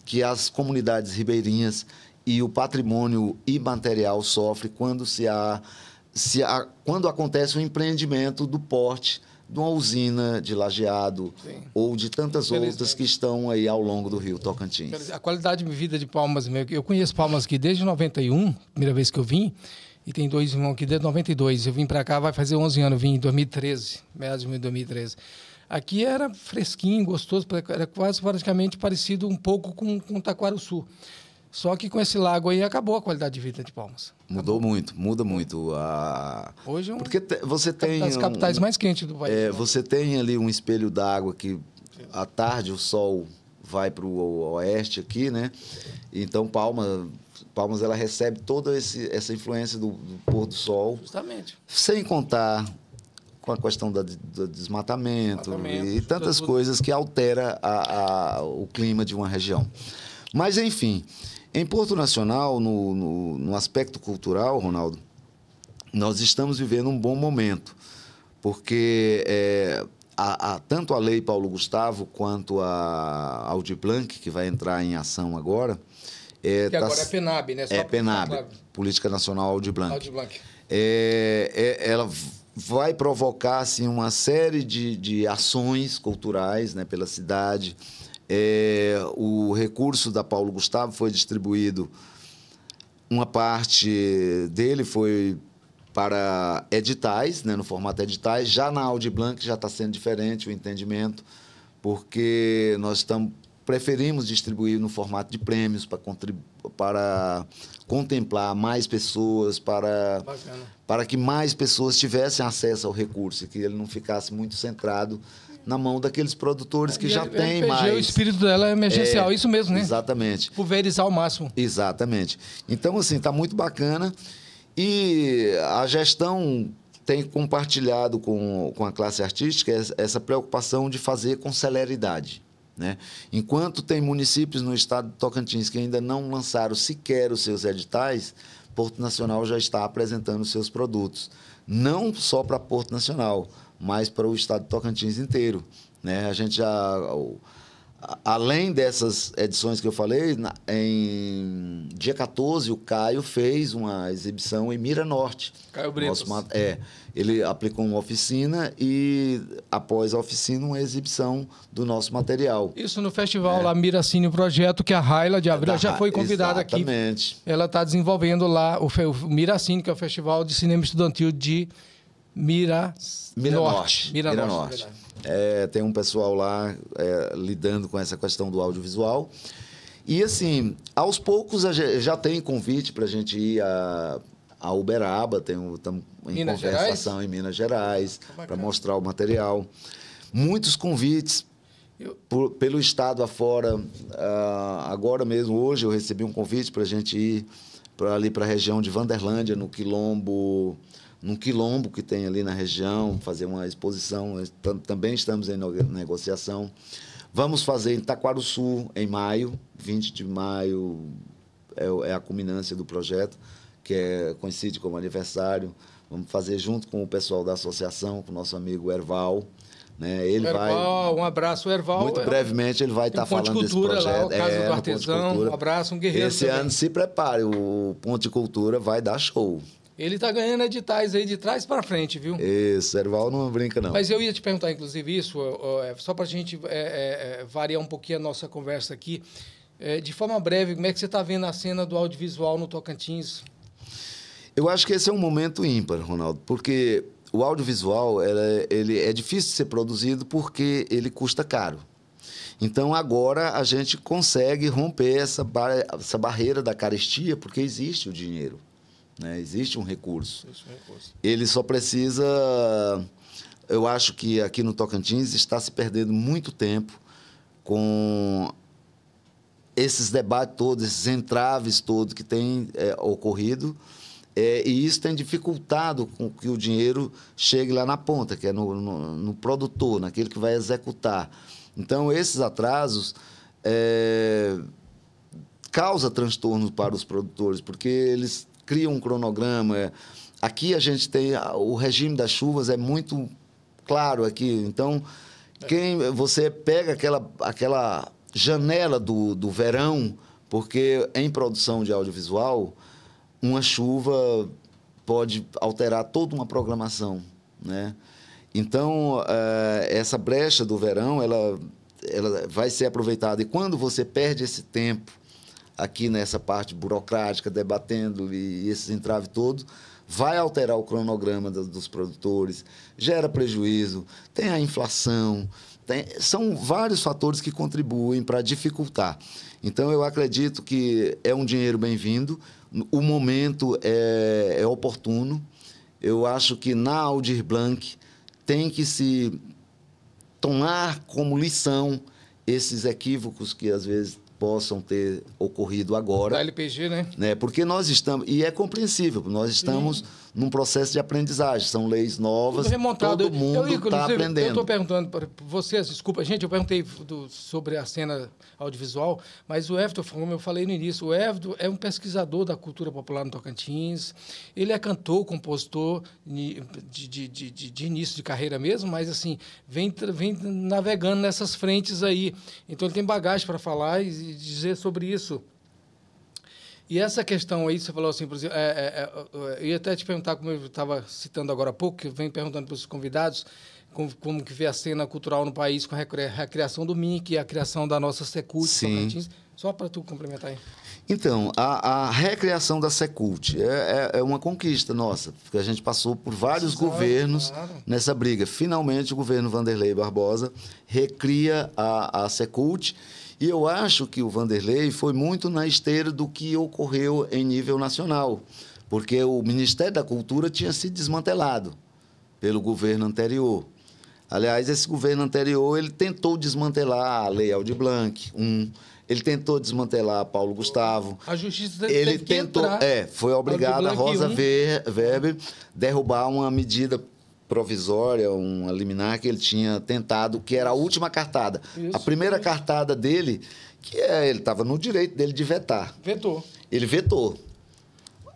B: que as comunidades ribeirinhas e o patrimônio imaterial sofrem quando acontece um empreendimento do porte de uma usina de Lajeado,
A: Sim.
B: ou de tantas outras que estão aí ao longo do Rio Tocantins.
A: A qualidade de vida de Palmas, eu conheço Palmas aqui desde 91, primeira vez que eu vim, e tem 2 irmãos aqui desde 92. Eu vim para cá, vai fazer 11 anos, eu vim em 2013, meados de 2013. Aqui era fresquinho, gostoso, era quase praticamente parecido um pouco com Taquarussu. Só que com esse lago aí acabou a qualidade de vida de Palmas.
B: Mudou muito, muda muito.
A: Hoje
B: Porque você tem
A: das capitais mais quentes do país.
B: Você tem ali um espelho d'água que à tarde o sol vai para o oeste aqui, né? Então Palmas ela recebe toda essa influência do pôr do sol.
A: Justamente.
B: Sem contar com a questão do desmatamento e tantas coisas que altera o clima de uma região. Mas, enfim, em Porto Nacional, no aspecto cultural, Ronaldo, nós estamos vivendo um bom momento, porque tanto a Lei Paulo Gustavo quanto a Aldir Blanc, que vai entrar em ação agora...
A: que agora é PNAB, né?
B: Só PNAB, claro. Política Nacional Aldir Blanc.
A: Aldir Blanc.
B: Ela vai provocar assim, uma série de ações culturais, né, pela cidade. O recurso da Paulo Gustavo foi distribuído, uma parte dele foi para editais, né, no formato editais. Já na Aldir Blanc já está sendo diferente o entendimento, porque nós preferimos distribuir no formato de prêmios para contemplar mais pessoas, para que mais pessoas tivessem acesso ao recurso e que ele não ficasse muito centrado na mão daqueles produtores que já têm mais...
A: O espírito dela é emergencial, isso mesmo, né?
B: Exatamente.
A: Pulverizar ao máximo.
B: Exatamente. Então, assim, está muito bacana e a gestão tem compartilhado com a classe artística essa preocupação de fazer com celeridade, né? Enquanto tem municípios no estado de Tocantins que ainda não lançaram sequer os seus editais, Porto Nacional já está apresentando os seus produtos. Não só para Porto Nacional, mas para o estado de Tocantins inteiro, né? A gente já... Além dessas edições que eu falei, em dia 14, o Caio fez uma exibição em Mira Norte.
A: Caio Bretas.
B: Ele aplicou uma oficina e, após a oficina, uma exibição do nosso material.
A: Isso no festival lá, Miracine, o projeto que a Raila de Abreu já foi convidada aqui.
B: Exatamente.
A: Ela está desenvolvendo lá o Miracine, que é o Festival de Cinema Estudantil de Mira Norte.
B: Tem um pessoal lá lidando com essa questão do audiovisual. E, assim, aos poucos já tem convite para a gente ir a Uberaba, estamos em conversação em Minas Gerais, para mostrar o material. Muitos convites pelo estado afora. Agora mesmo, hoje, eu recebi um convite para a gente ir ali para a região de Vanderlândia, num quilombo que tem ali na região, fazer uma exposição. Também estamos em negociação. Vamos fazer em Taquarussu, em maio, 20 de maio é a culminância do projeto, que coincide como aniversário. Vamos fazer junto com o pessoal da associação, com o nosso amigo Erval. Né?
A: Um abraço, Erval.
B: Muito brevemente ele vai estar falando desse projeto.
A: Lá, o Casa do Artesão, um abraço, um guerreiro.
B: Esse ano, se prepare, o Ponte de Cultura vai dar show.
A: Ele está ganhando editais aí de trás para frente, viu?
B: Isso, Erval não brinca, não.
A: Mas eu ia te perguntar, inclusive, isso, só para a gente variar um pouquinho a nossa conversa aqui. De forma breve, como é que você está vendo a cena do audiovisual no Tocantins?
B: Eu acho que esse é um momento ímpar, Ronaldo, porque o audiovisual ele é difícil de ser produzido porque ele custa caro. Então, agora, a gente consegue romper essa barreira da carestia porque existe o dinheiro. Né? Existe um recurso. Ele só precisa... Eu acho que aqui no Tocantins está se perdendo muito tempo com esses debates todos, esses entraves todos que têm ocorrido, e isso tem dificultado com que o dinheiro chegue lá na ponta, que é no produtor, naquele que vai executar. Então, esses atrasos causam transtornos para os produtores, porque eles criam um cronograma. Aqui a gente tem... O regime das chuvas é muito claro aqui. Então, você pega aquela janela do verão, porque em produção de audiovisual, uma chuva pode alterar toda uma programação, né? Então, essa brecha do verão, ela vai ser aproveitada. E quando você perde esse tempo aqui nessa parte burocrática, debatendo e esses entraves todos, vai alterar o cronograma dos produtores, gera prejuízo, tem a inflação, são vários fatores que contribuem para dificultar. Então, eu acredito que é um dinheiro bem-vindo, o momento é oportuno. Eu acho que na Aldir Blanc tem que se tomar como lição esses equívocos que, às vezes, possam ter ocorrido agora.
A: Da LPG, né?
B: Porque nós estamos... E é compreensível, nós estamos num processo de aprendizagem. São leis novas,
A: remontado.
B: Todo mundo está aprendendo. Eu
A: estou perguntando para vocês, desculpa, gente, eu perguntei sobre a cena audiovisual, mas o Everton, como eu falei no início, o Everton é um pesquisador da cultura popular no Tocantins, ele é cantor, compositor de início de carreira mesmo, mas assim, vem navegando nessas frentes aí. Então, ele tem bagagem para falar e dizer sobre isso. E essa questão aí, você falou assim, por exemplo, eu ia até te perguntar, como eu estava citando agora há pouco, que eu venho perguntando para os convidados, como que vê a cena cultural no país com a criação do MINC e a criação da nossa Secult, Tocantins. Só para tu complementar aí.
B: Então, a recriação da Secult é uma conquista nossa, porque a gente passou por vários governos nessa briga. Finalmente, o governo Vanderlei Barbosa recria a Secult. E eu acho que o Vanderlei foi muito na esteira do que ocorreu em nível nacional, porque o Ministério da Cultura tinha sido desmantelado pelo governo anterior. Aliás, esse governo anterior ele tentou desmantelar a Lei Aldir Blanc, ele tentou desmantelar Paulo Gustavo.
A: A Justiça
B: ele tentou, foi obrigada a Rosa Weber derrubar uma medida provisória, uma liminar que ele tinha tentado, que era a última cartada. A primeira cartada dele, ele estava no direito dele de vetar.
A: Vetou.
B: Ele vetou.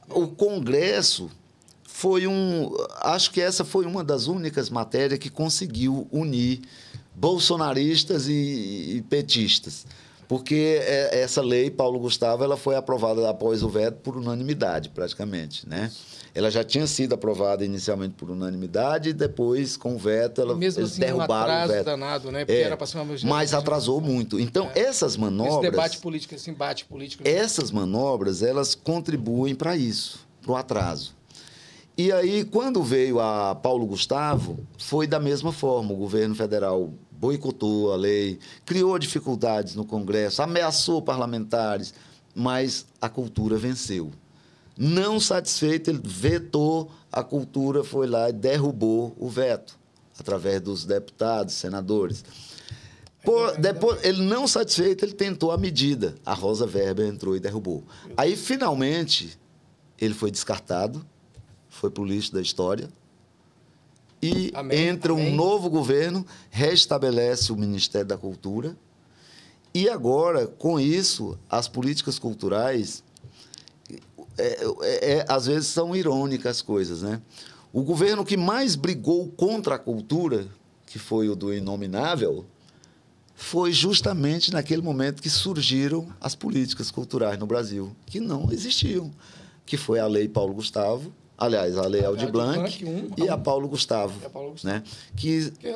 B: O Congresso acho que essa foi uma das únicas matérias que conseguiu unir bolsonaristas e petistas. Porque essa lei, Paulo Gustavo, ela foi aprovada após o veto por unanimidade, praticamente, né? Ela já tinha sido aprovada inicialmente por unanimidade e depois, com o veto, eles
A: assim,
B: derrubaram
A: um atraso
B: o veto.
A: Danado, né? Porque era para ser uma
B: mas atrasou muito. Então, essas manobras...
A: Esse debate político, esse embate político...
B: Essas manobras, elas contribuem para isso, para o atraso. E aí, quando veio a Paulo Gustavo, foi da mesma forma. O governo federal boicotou a lei, criou dificuldades no Congresso, ameaçou parlamentares, mas a cultura venceu. Não satisfeito, ele vetou, a cultura foi lá e derrubou o veto, através dos deputados, senadores. Depois, ele não satisfeito, ele tentou a medida. A Rosa Weber entrou e derrubou. Aí, finalmente, ele foi descartado, foi para o lixo da história. E entra um novo governo, restabelece o Ministério da Cultura. E agora, com isso, as políticas culturais, às vezes, são irônicas as coisas, né? O governo que mais brigou contra a cultura, que foi o do Inominável, foi justamente naquele momento que surgiram as políticas culturais no Brasil, que não existiam, que foi a Lei Paulo Gustavo, aliás, a Lei Aldir Blanc e a Paulo Gustavo. Né?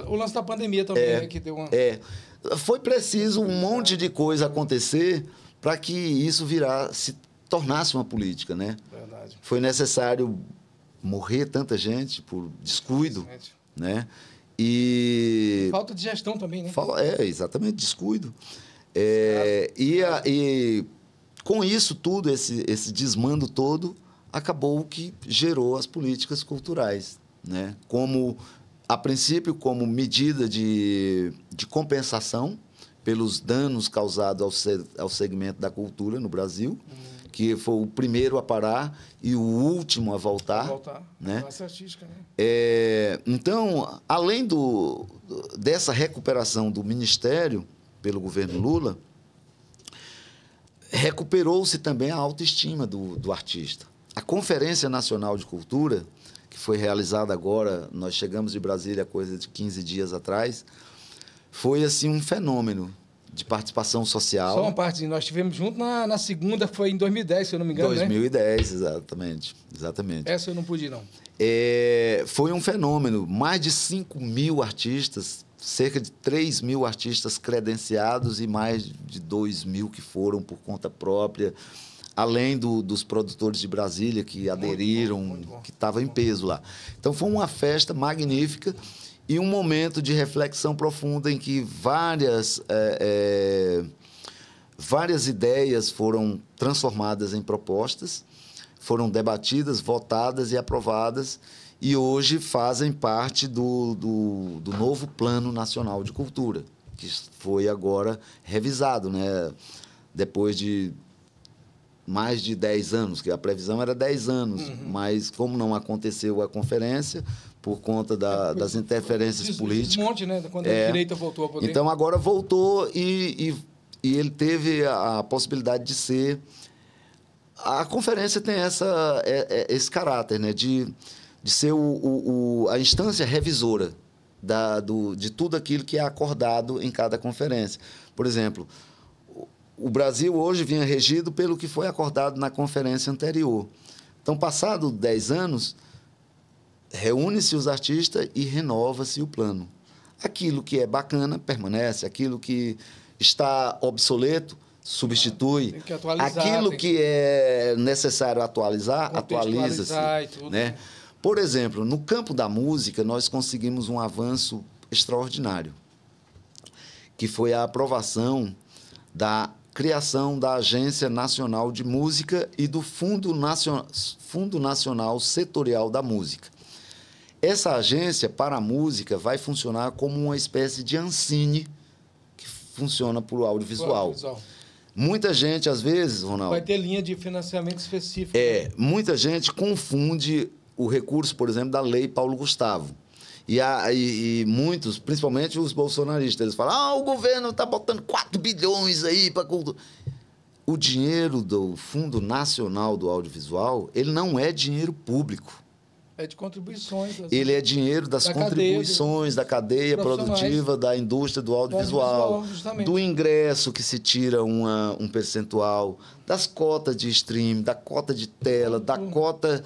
A: O lance da pandemia também, que deu uma...
B: Foi preciso um monte de coisa acontecer para que isso se tornasse uma política. Né?
A: Verdade.
B: Foi necessário morrer tanta gente por descuido. Né? E...
A: Falta de gestão também, né?
B: Exatamente, descuido. E com isso tudo, esse desmando todo, acabou que gerou as políticas culturais, né? A princípio, como medida de compensação pelos danos causados ao segmento da cultura no Brasil, que foi o primeiro a parar e o último a voltar. Né?
A: Nossa artística, né?
B: Então, além dessa recuperação do Ministério pelo governo Lula, recuperou-se também a autoestima do artista. A Conferência Nacional de Cultura, que foi realizada agora, nós chegamos de Brasília coisa de 15 dias atrás, foi assim um fenômeno. de participação social.
A: Só uma parte, nós tivemos junto na segunda, foi em 2010, se eu não me engano,
B: 2010, né? Exatamente.
A: Essa eu não pude ir, não.
B: Foi um fenômeno. Mais de 5.000 artistas, cerca de 3.000 artistas credenciados e mais de 2.000 que foram por conta própria, além dos produtores de Brasília que aderiram, muito bom. Que estavam em peso lá. Então, foi uma festa magnífica e um momento de reflexão profunda em que várias ideias foram transformadas em propostas, foram debatidas, votadas e aprovadas, e hoje fazem parte do novo Plano Nacional de Cultura, que foi agora revisado, né? Depois de mais de 10 anos, que a previsão era 10 anos, mas como não aconteceu a conferência, por conta das interferências políticas...
A: Um monte, né? Quando a direita voltou a poder.
B: Então, agora voltou e ele teve a possibilidade de ser... A conferência tem esse caráter, né? De ser a instância revisora de tudo aquilo que é acordado em cada conferência. Por exemplo, o Brasil hoje vinha regido pelo que foi acordado na conferência anterior. Então, passado 10 anos, reúne-se os artistas e renova-se o plano. Aquilo que é bacana permanece, aquilo que está obsoleto substitui.
A: Tem que atualizar,
B: aquilo que é necessário atualiza-se. Né? Por exemplo, no campo da música, nós conseguimos um avanço extraordinário, que foi a aprovação da criação da Agência Nacional de Música e do Fundo Nacional Setorial da Música. Essa agência para a música vai funcionar como uma espécie de Ancine que funciona para o audiovisual. Muita gente, às vezes, Ronaldo...
A: Vai ter linha de financiamento específica.
B: Muita gente confunde o recurso, por exemplo, da Lei Paulo Gustavo. E muitos, principalmente os bolsonaristas, eles falam: o governo está botando 4 bilhões aí para cultura. O dinheiro do Fundo Nacional do Audiovisual, ele não é dinheiro público.
A: É de contribuições.
B: Ele é dinheiro das contribuições da cadeia produtiva da indústria do audiovisual, do ingresso que se tira um percentual, das cotas de stream, da cota de tela, da cota...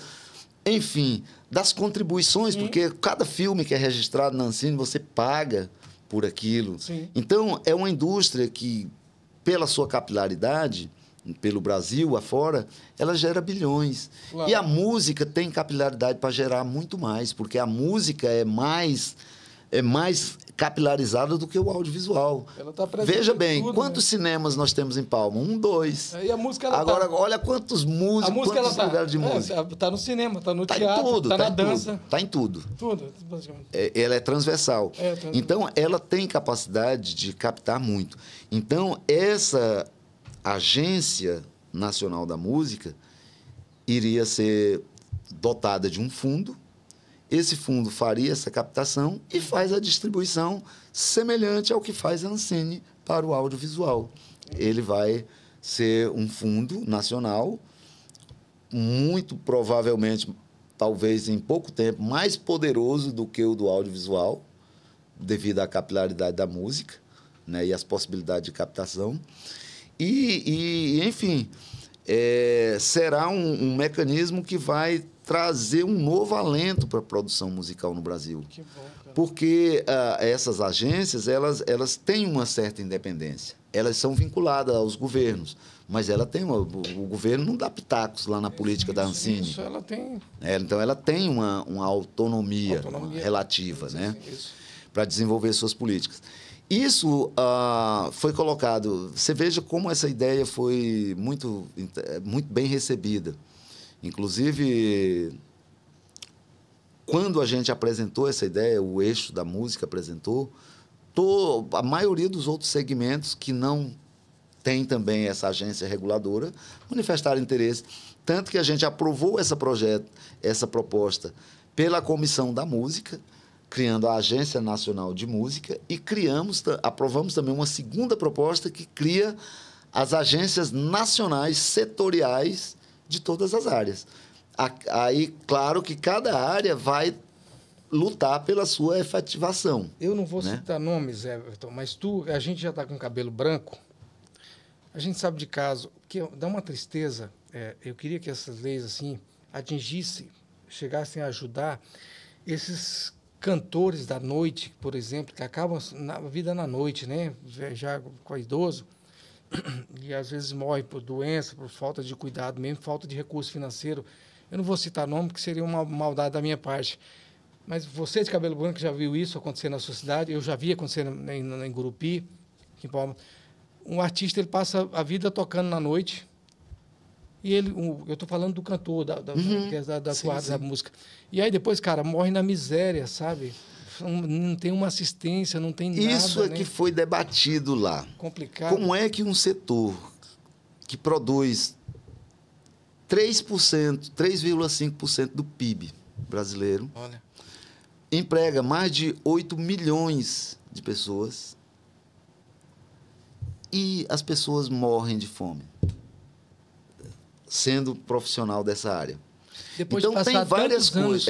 B: Enfim, das contribuições, porque cada filme que é registrado na Ancine, você paga por aquilo.
A: Sim.
B: Então, é uma indústria que, pela sua capilaridade, pelo Brasil afora, ela gera bilhões. Claro. E a música tem capilaridade para gerar muito mais, porque a música é mais capilarizada do que o audiovisual.
A: Ela tá
B: Veja bem,
A: tudo,
B: quantos cinemas nós temos em Palma? 1, 2.
A: E a música, ela
B: agora, olha quantos músicos, quantos lugares de música.
A: Está no cinema, está no teatro, está na dança.
B: Está em tudo.
A: Tudo, basicamente.
B: Ela é transversal. Então, ela tem capacidade de captar muito. Então, essa Agência Nacional da Música iria ser dotada de um fundo. Esse fundo faria essa captação e faz a distribuição semelhante ao que faz a Ancine para o audiovisual. Ele vai ser um fundo nacional, muito provavelmente, talvez em pouco tempo, mais poderoso do que o do audiovisual, devido à capilaridade da música, né, e às possibilidades de captação. Enfim, será um mecanismo que vai trazer um novo alento para a produção musical no Brasil.
A: Que bom, cara.
B: Porque essas agências, elas têm uma certa independência. Elas são vinculadas aos governos, mas o governo não dá pitacos lá na política da Ancine.
A: Isso, ela tem...
B: Então, ela tem uma autonomia relativa, né, para desenvolver suas políticas. Isso foi colocado... Você veja como essa ideia foi muito bem recebida. Inclusive, quando a gente apresentou essa ideia, o eixo da música apresentou, a maioria dos outros segmentos que não tem também essa agência reguladora manifestaram interesse. Tanto que a gente aprovou essa proposta pela Comissão da Música, criando a Agência Nacional de Música, e aprovamos também uma segunda proposta que cria as agências nacionais setoriais de todas as áreas. Aí, claro que cada área vai lutar pela sua efetivação.
A: Eu não vou citar nomes, Everton, mas a gente já está com cabelo branco, a gente sabe de caso que dá uma tristeza. Eu queria que essas leis assim chegassem a ajudar esses cantores da noite, por exemplo, que acabam na vida na noite, né? Já com idoso, e às vezes morre por doença, por falta de cuidado mesmo, falta de recurso financeiro. Eu não vou citar nome, porque seria uma maldade da minha parte. Mas você de cabelo branco já viu isso acontecer na sua cidade? Eu já vi acontecer em Gurupi, aqui em Palmas. Um artista, ele passa a vida tocando na noite, e eu estou falando do cantor, que é da música. E aí depois, cara, morre na miséria, sabe? Não tem uma assistência, não tem nada.
B: Isso é, né, que foi debatido lá.
A: Complicado.
B: Como é que um setor que produz 3,5% do PIB brasileiro, emprega mais de 8 milhões de pessoas e as pessoas morrem de fome, sendo profissional dessa área?
A: Depois
B: então,
A: de passar
B: tem várias coisas.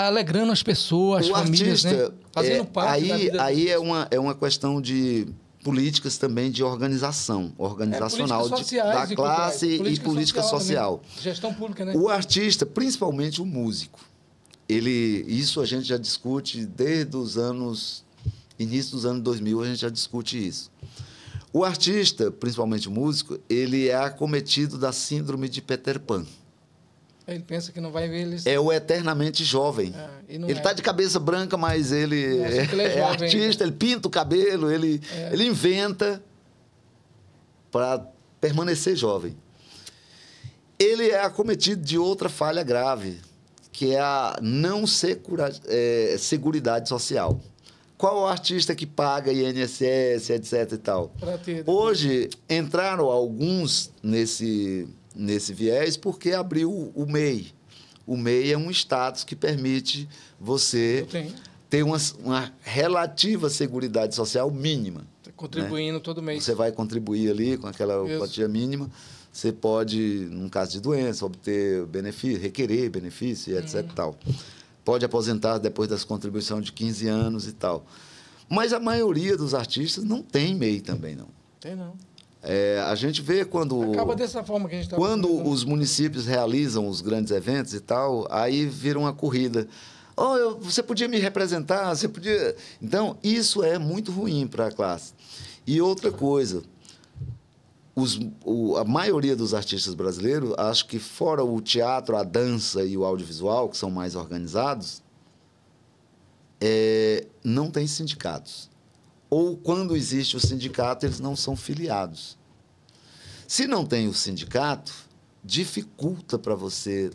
A: Alegrando as pessoas, as famílias,
B: artista,
A: né? Fazendo parte da vida.
B: Aí é uma questão de políticas também de organizacional da classe e política social.
A: Gestão pública, né?
B: O artista, principalmente o músico, isso a gente já discute desde início dos anos 2000, a gente já discute isso. O artista, principalmente o músico, ele é acometido da síndrome de Peter Pan.
A: Ele pensa que não vai ver ele.
B: É o eternamente jovem. Ele está de cabeça branca, mas ele é artista, ele pinta o cabelo, ele inventa para permanecer jovem. Ele é acometido de outra falha grave, que é a não seguridade social. Qual o artista que paga INSS, etc. e tal? Hoje, entraram alguns nesse viés porque abriu o MEI. O MEI é um status que permite você ter uma relativa seguridade social mínima.
A: Contribuindo, né? Todo mês.
B: Você vai contribuir ali com aquela quantia mínima. Você pode, num caso de doença, obter benefício, requerer benefício, etc. e tal. Pode aposentar depois das contribuições de 15 anos e tal. Mas a maioria dos artistas não tem MEI também, não.
A: Tem, não.
B: A gente vê quando...
A: Acaba dessa forma que a gente está...
B: Quando os municípios realizam os grandes eventos e tal, aí vira uma corrida. Você podia me representar, você podia... Então, isso é muito ruim para a classe. E outra coisa, a maioria dos artistas brasileiros, acho que fora o teatro, a dança e o audiovisual, que são mais organizados, não tem sindicatos. Ou, quando existe o sindicato, eles não são filiados. Se não tem o sindicato, dificulta para você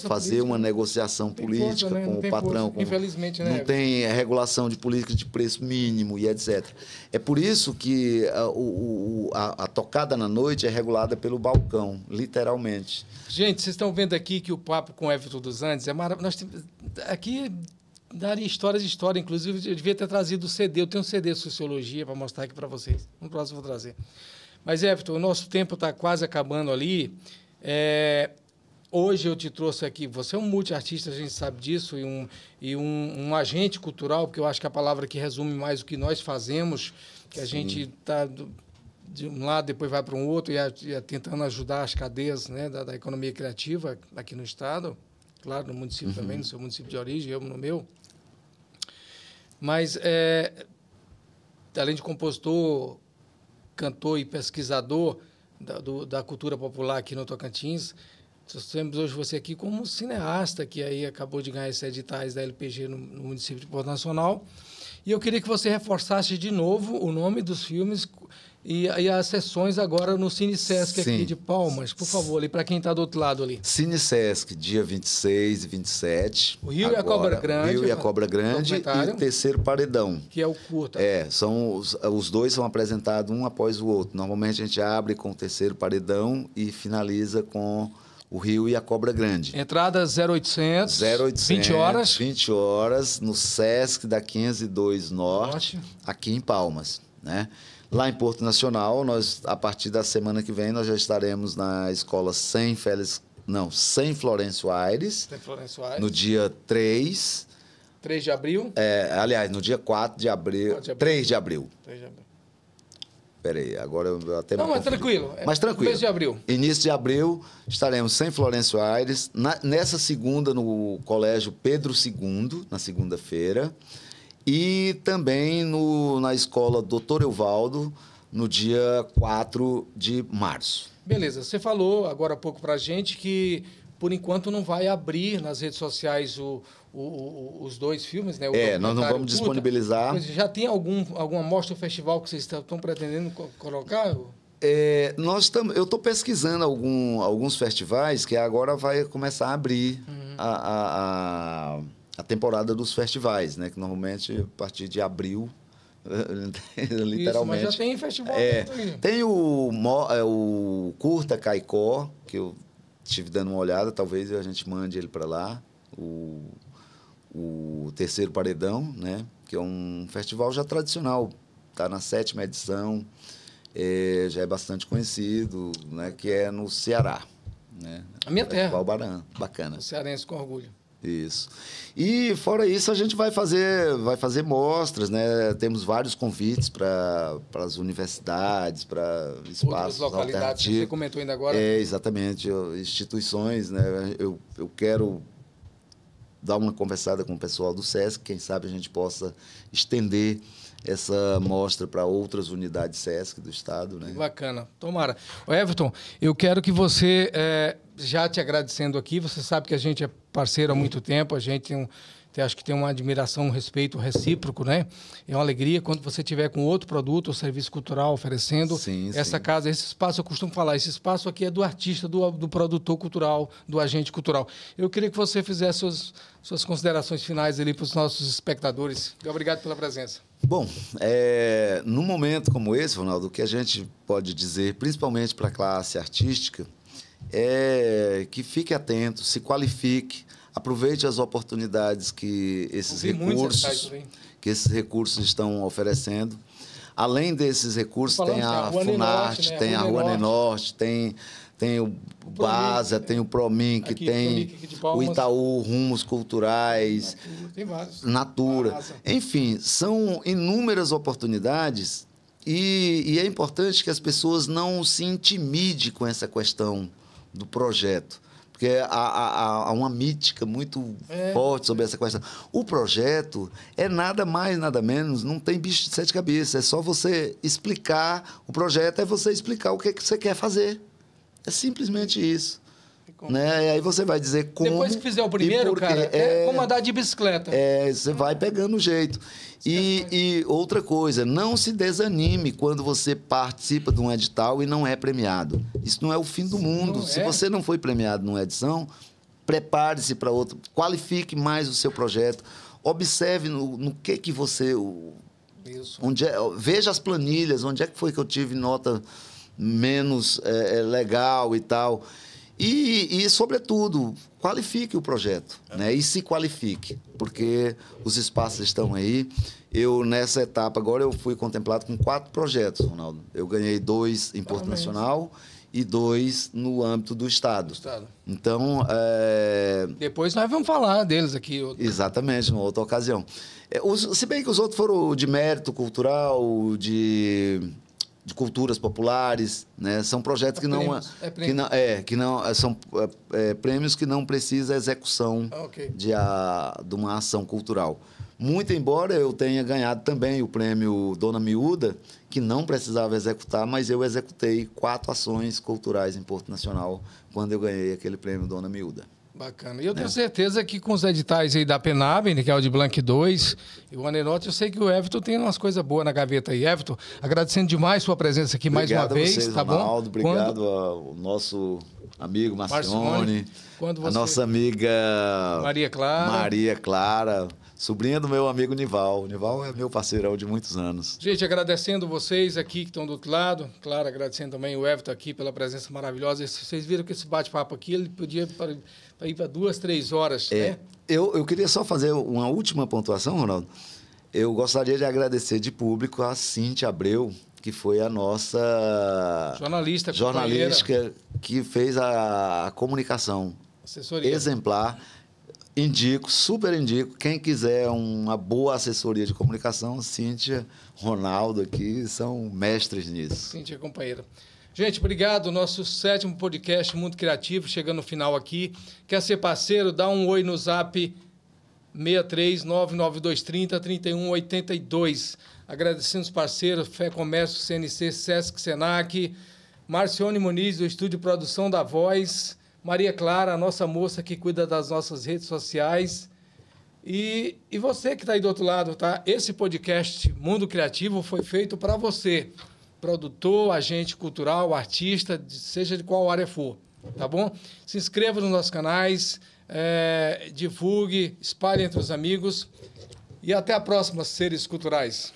B: fazer uma negociação política com o patrão.
A: Infelizmente, né?
B: Não tem regulação de política de preço mínimo e etc. É por isso que a tocada na noite é regulada pelo balcão, literalmente.
A: Gente, vocês estão vendo aqui que o papo com o Everton dos Andes é maravilhoso. Aqui... daria histórias de história, inclusive eu devia ter trazido o CD, eu tenho um CD de Sociologia para mostrar aqui para vocês. No próximo eu vou trazer. Mas, Everton, o nosso tempo está quase acabando ali. Hoje eu te trouxe aqui, você é um multiartista, a gente sabe disso, e um agente cultural, porque eu acho que a palavra que resume mais o que nós fazemos, que a gente está de um lado, depois vai para um outro, e tentando ajudar as cadeias, né, da economia criativa aqui no Estado, claro, no município também, no seu município de origem, eu no meu. Mas, além de compositor, cantor e pesquisador da cultura popular aqui no Tocantins, nós temos hoje você aqui como cineasta, que aí acabou de ganhar esses editais da LPG no município de Porto Nacional. E eu queria que você reforçasse de novo o nome dos filmes e as sessões agora no Cine Sesc aqui de Palmas, por favor, ali para quem está do outro lado ali.
B: Cine Sesc, dia 26 e 27.
A: O Rio e a Cobra Grande.
B: O Rio e a Cobra Grande e o Terceiro Paredão.
A: Que é o curta.
B: São os dois são apresentados um após o outro. Normalmente a gente abre com o Terceiro Paredão e finaliza com o Rio e a Cobra Grande.
A: Entrada 0800. 20 horas.
B: 20 horas no Sesc da 502 Norte, aqui em Palmas, né? Lá em Porto Nacional, a partir da semana que vem, nós já estaremos na escola Sem Florencio Aires, no dia 3,
A: 3 de abril?
B: Aliás, no dia 4 de abril. 3 de abril.
A: 3 de abril.
B: Peraí, agora eu até me
A: Não, mas
B: confundi.
A: tranquilo.
B: Mas tranquilo.
A: Mês de abril.
B: Início de abril, estaremos sem Florencio Aires. Nessa segunda, no Colégio Pedro II, na segunda-feira. E também na Escola Doutor Evaldo, no dia 4 de março.
A: Beleza. Você falou agora há pouco pra gente que, por enquanto, não vai abrir nas redes sociais os 2 filmes, né?
B: Nós não vamos disponibilizar.
A: Mas já tem alguma mostra ou festival que vocês estão pretendendo colocar?
B: Eu estou pesquisando alguns festivais que agora vai começar a abrir a temporada dos festivais, né? Que normalmente a partir de abril, literalmente.
A: Isso, mas já tem festival.
B: Tem o Curta Caicó, que eu estive dando uma olhada, talvez a gente mande ele para lá. O Terceiro Paredão, né? Que é um festival já tradicional, está na 7ª edição, já é bastante conhecido, né? Que é no Ceará, né?
A: A minha terra.
B: Festival bacana.
A: O cearense com orgulho.
B: Isso. E fora isso, a gente vai fazer mostras, né? Temos vários convites para as universidades, para espaços
A: localidades
B: alternativos.
A: que você comentou ainda agora.
B: Exatamente. Instituições, né? Eu quero dar uma conversada com o pessoal do SESC, quem sabe a gente possa estender essa mostra para outras unidades SESC do Estado. Né?
A: Bacana. Tomara. Everton, eu quero que você, já te agradecendo aqui, você sabe que a gente é parceiro há muito tempo, a gente acho que tem uma admiração, um respeito recíproco, né? É uma alegria quando você tiver com outro produto ou serviço cultural oferecendo. Essa casa, esse espaço, eu costumo falar, esse espaço aqui é do artista, do produtor cultural, do agente cultural. Eu queria que você fizesse suas considerações finais ali para os nossos espectadores. Obrigado pela presença.
B: Bom, num momento como esse, Ronaldo, o que a gente pode dizer, principalmente para a classe artística, é que fique atento, se qualifique, aproveite as oportunidades que esses recursos estão oferecendo. Além desses recursos, tem a Funarte, tem a Rua Nenorte, tem o BASA, tem o Prominc, tem o Itaú, Rumos Culturais,
A: tem vários.
B: Natura. Enfim, são inúmeras oportunidades e é importante que as pessoas não se intimidem com essa questão do projeto. Porque há uma mítica muito forte sobre essa questão. O projeto é nada mais, nada menos, não tem bicho de 7 cabeças. É só você explicar. O projeto é você explicar o que você quer fazer. É simplesmente isso. Né? E aí você vai dizer como...
A: Depois que fizer o primeiro, cara, é como andar de bicicleta.
B: Você vai pegando o jeito. E outra coisa, não se desanime quando você participa de um edital e não é premiado. Isso não é o fim do mundo. Se você não foi premiado numa edição, prepare-se para outro. Qualifique mais o seu projeto. Observe no que você... veja as planilhas, onde é que foi que eu tive nota menos legal e tal. E, sobretudo, qualifique o projeto, né? E se qualifique, porque os espaços estão aí. Nessa etapa, agora, eu fui contemplado com 4 projetos, Ronaldo. Eu ganhei 2 em Porto Nacional e 2 no âmbito do Estado. Então...
A: Depois nós vamos falar deles aqui.
B: Exatamente, numa outra ocasião. Se bem que os outros foram de mérito cultural, de culturas populares, né? São projetos são prêmios que não precisa execução de uma ação cultural. Muito embora eu tenha ganhado também o prêmio Dona Miúda, que não precisava executar, mas eu executei 4 ações culturais em Porto Nacional quando eu ganhei aquele prêmio Dona Miúda.
A: Bacana. E eu tenho certeza que com os editais aí da PENAB, que é o de Blanc 2 e o Anenote, eu sei que o Everton tem umas coisas boas na gaveta aí. Everton, agradecendo demais sua presença aqui mais uma vez,
B: vocês,
A: tá
B: Ronaldo,
A: bom?
B: Obrigado ao nosso amigo Marcione, a nossa amiga Maria Clara, sobrinha do meu amigo Nival. Nival é meu parceirão de muitos anos.
A: Gente, agradecendo vocês aqui que estão do outro lado. Claro, agradecendo também o Everton aqui pela presença maravilhosa. Vocês viram que esse bate-papo aqui, ele podia ir para 2, 3 horas, né?
B: Eu queria só fazer uma última pontuação, Ronaldo. Eu gostaria de agradecer de público a Cíntia Abreu, que foi a nossa jornalista que fez a comunicação
A: assessoria
B: exemplar. Indico, super indico. Quem quiser uma boa assessoria de comunicação, Cíntia, Ronaldo aqui são mestres nisso.
A: Cíntia, companheira. Gente, obrigado. Nosso 7º podcast Mundo Criativo, chegando no final aqui. Quer ser parceiro? Dá um oi no zap 63992303182. Agradecendo os parceiros, Fé Comércio, CNC, Sesc, Senac, Marcione Muniz, do Estúdio de Produção da Voz, Maria Clara, a nossa moça que cuida das nossas redes sociais. E você que está aí do outro lado, tá? Esse podcast Mundo Criativo foi feito para você, produtor, agente cultural, artista, seja de qual área for, tá bom? Se inscreva nos nossos canais, divulgue, espalhe entre os amigos e até a próxima, seres culturais.